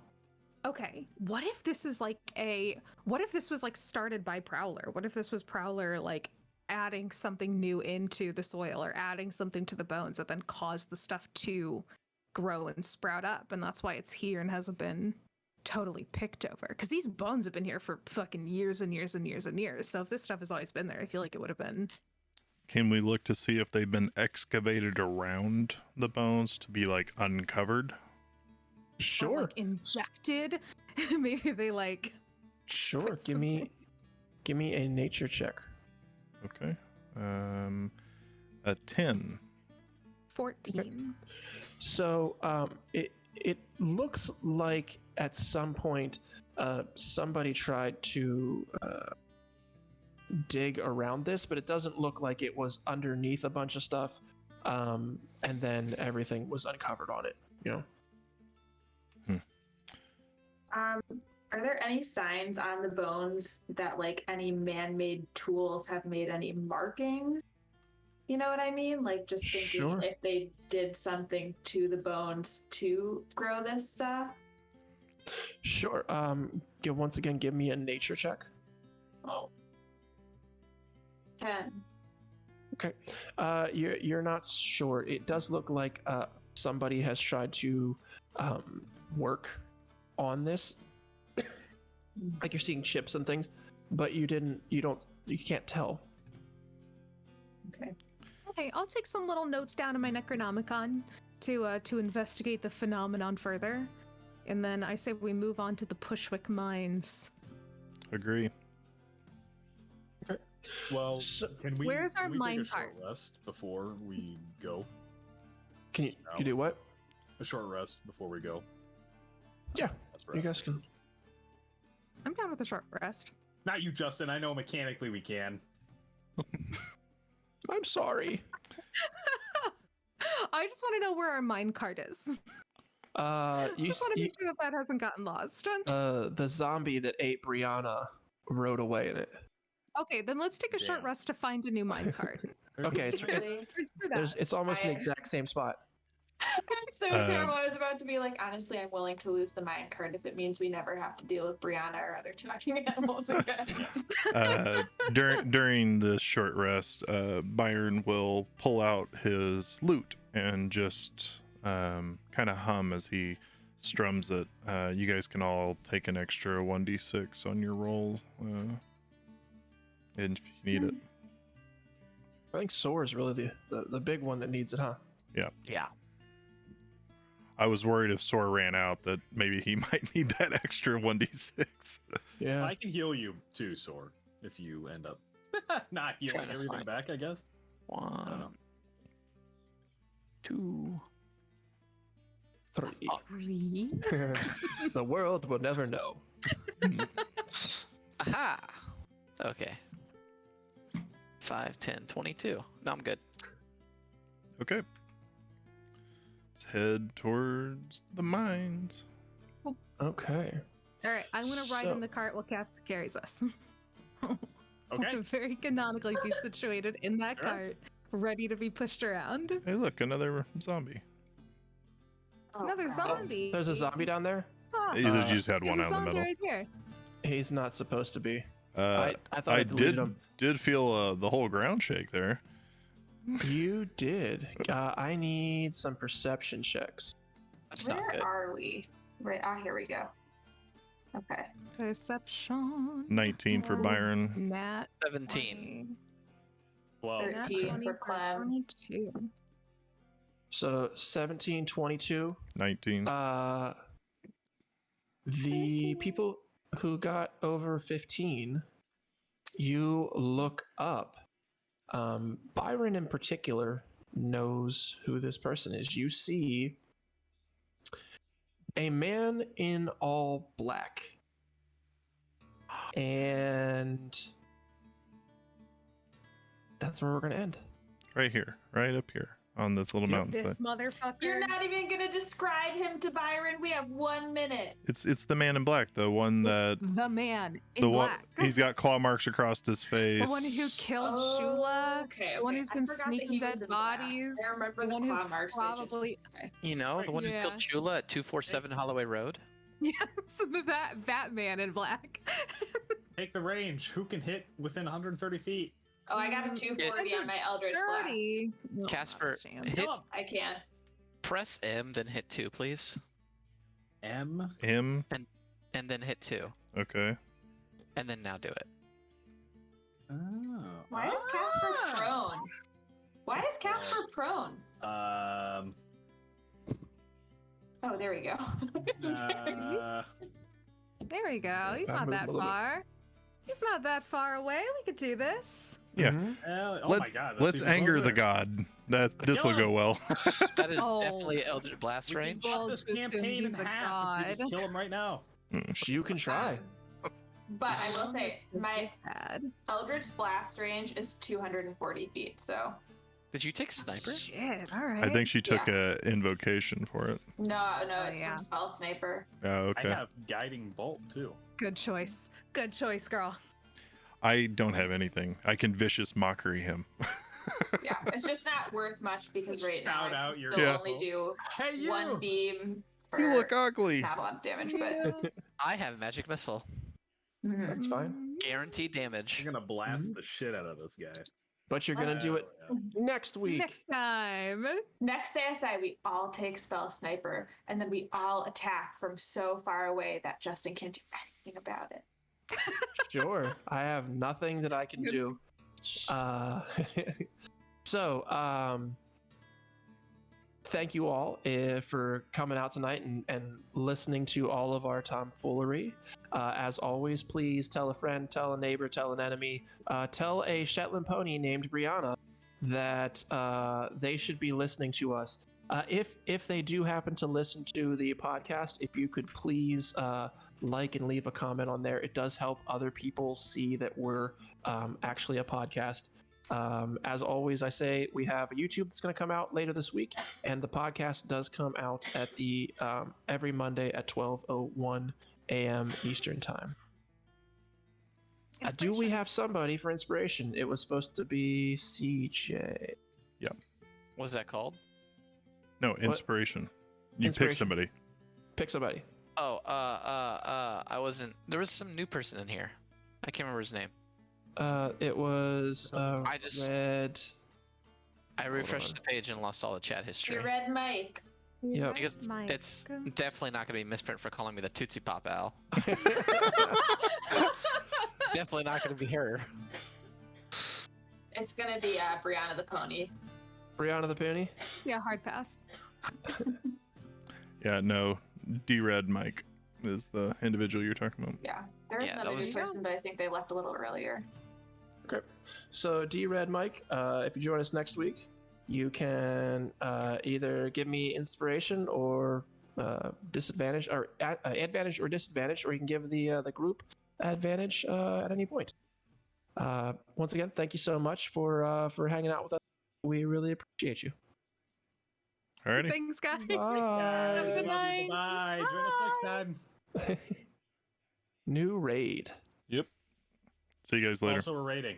okay. What if this was like started by Prowler? What if this was Prowler like adding something new into the soil or adding something to the bones that then caused the stuff to grow and sprout up, and that's why it's here and hasn't been totally picked over? Because these bones have been here for fucking years and years and years and years. So if this stuff has always been there, I feel like it would have been. Can we look to see if they've been excavated around the bones to be like uncovered? Sure. Or, like, injected? Maybe they like. Sure. Give me a nature check. Okay. A 10. 14. Okay. So it looks like at some point somebody tried to dig around this, but it doesn't look like it was underneath a bunch of stuff, and then everything was uncovered on it, you know? Are there any signs on the bones that like any man-made tools have made any markings? You know what I mean? Like just thinking Sure. if they did something to the bones to grow this stuff. Sure. Once again, give me a nature check. Oh. 10. Okay. You're not sure. It does look like somebody has tried to work on this. Like you're seeing chips and things, but you can't tell. Okay, I'll take some little notes down in my Necronomicon to investigate the phenomenon further, and then I say we move on to the Pushwick mines. Agree. Okay. Well, So- can we? Where's our can we take a mine short cart? rest before we go? Can you No. you do what? A short rest before we go. Yeah, That's for you us. guys can. I'm down with a short rest. Not you, Justin. I know mechanically we can. I'm sorry. I just want to know where our mine cart is. You, Just want to make sure that that hasn't gotten lost. the zombie that ate Brianna rode away in it. Okay, then let's take a short Damn. rest to find a new mine cart. Okay, it's Really? it's almost in the I- exact same spot. I'm so Uh, terrible. I was about to be like, honestly, I'm willing to lose the mine cart if it means we never have to deal with Brianna or other talking animals again. During this short rest, Byron will pull out his lute and just kind of hum as he strums it. You guys can all take an extra 1d6 on your roll, and if you need it. I think Soar is really the big one that needs it, huh? Yeah. I was worried if Sora ran out that maybe he might need that extra 1d6. Yeah. I can heal you too, Sword, if you end up not healing Trying to everything find- back. I guess. One, know. 2. 3. 3. The world will never know. Aha! Okay. 5, 10, 22. No, I'm good. Okay. Let's head towards the mines. Okay. All right, I'm gonna ride So- in the cart while Casper carries us. Okay. Very canonically be situated in that Sure. cart, ready to be pushed around. Hey, look, another zombie. Another God. zombie. There's a zombie down there. Ah, You just had there's one a out in the zombie middle. right here. He's not supposed to be. I I thought I deleted him. did feel the whole ground shake there. You did. I need some perception checks. That's Where not good. are we? Right. Ah, here we go. Okay. Perception. 19 for Oh, Byron. Nat 17. 12. Nat 13 20 for Clem. 22. So 17, 22. 19. The 13. people who got over 15, you look up. Byron in particular knows who this person is. You see a man in all black. And that's where we're going to end. Right here. Right up here on this little Yep. mountainside. This motherfucker. You're not even gonna describe him to Byron. We have 1 minute. It's the man in black, the one It's that the man in the one black. he's got claw marks across his face. The one who killed Shula. Okay, the one okay. who's I been forgot that sneaking he was dead in black. bodies, I remember the the one who claw marks. probably- Okay. You know, the one who killed Yeah. Chula at 247 Holloway Road? Yes, that man in black. Take the range. Who can hit within 130 feet? Oh, I got a 240 on my Eldritch Blast. 30. No, Casper, that's jammed. hit, Kill him. I can. press M, then hit 2, please. M. Him. And then hit 2. Okay. And then now do it. Oh. Why is Casper prone? Why is Casper prone? Oh, there we go. There we go. He's I not moved that a little bit. far. He's not that far away. We could do this. Yeah. Mhm. oh my god. that's Let's even anger the closer. god. That this will Kill go him. well. That is Oh. definitely Eldritch Blast We can range. cut Well, this just assume campaign in he's a half if we god. just kill him right now. You can try. But I will say, my Bad. Eldritch Blast range is 240 feet, so. Did you take Sniper? Shit. All right. I think she took a invocation for it. No, it's yeah. from Spell Sniper. Oh, okay. I have guiding bolt too. Good choice. Good choice, girl. I don't have anything. I can vicious mockery him. Yeah, it's just not worth much because right now Shout I out can your still Yeah. only do Hey you! one beam for You look ugly. not a lot of damage, but I have Magic Missile. Mhm. That's fine. Guaranteed damage. You're gonna blast the shit out of this guy. But you're going to do it Oh, next week. Next time. Next ASI, we all take Spell Sniper, and then we all attack from so far away that Justin can't do anything about it. Sure. I have nothing that I can do. So, thank you all for coming out tonight and listening to all of our tomfoolery. As always, please tell a friend, tell a neighbor, tell an enemy, tell a Shetland pony named Brianna that they should be listening to us. If they do happen to listen to the podcast, if you could please like and leave a comment on there, it does help other people see that we're actually a podcast. As always, I say we have a YouTube that's going to come out later this week, and the podcast does come out at the every Monday at 12:01 a.m. Eastern time. Do we have somebody for inspiration? It was supposed to be CJ. What's that called? No, inspiration. You pick Inspiration. somebody. Pick somebody. Oh, I wasn't. There was some new person in here. I can't remember his name. It was I just- Red. I refreshed on. the page and lost all the chat history. You read Mike. Yep. Because it's definitely not going to be misprint for calling me the Tootsie Pop Owl. Definitely not going to be her. It's gonna be Brianna the pony. Brianna the Pony. Yeah, hard pass. Yeah, no. D-Red Mike is the individual you're talking about. Yeah, there is Yeah, that another new was- person, but I think they left a little earlier. Okay. So D-Red Mike, if you join us next week, you can either give me inspiration or disadvantage, or advantage or disadvantage, or you can give the group advantage at any point. Once again, thank you so much for hanging out with us. We really appreciate you. Alrighty. Thanks, guys. Bye. Have a good night. Bye. Join us next time. New raid. Yep. See you guys later. Also a rating.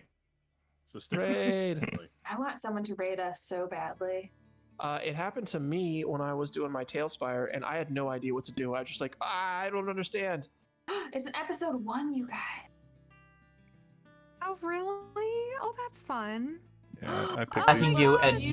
So stick Raid. I want someone to raid us so badly. It happened to me when I was doing my Tailspire, and I had no idea what to do. I was just like, I don't understand. It's an episode 1, you guys. Oh, really? Oh, that's fun. Yeah, I picked Oh these. my Having you God, and you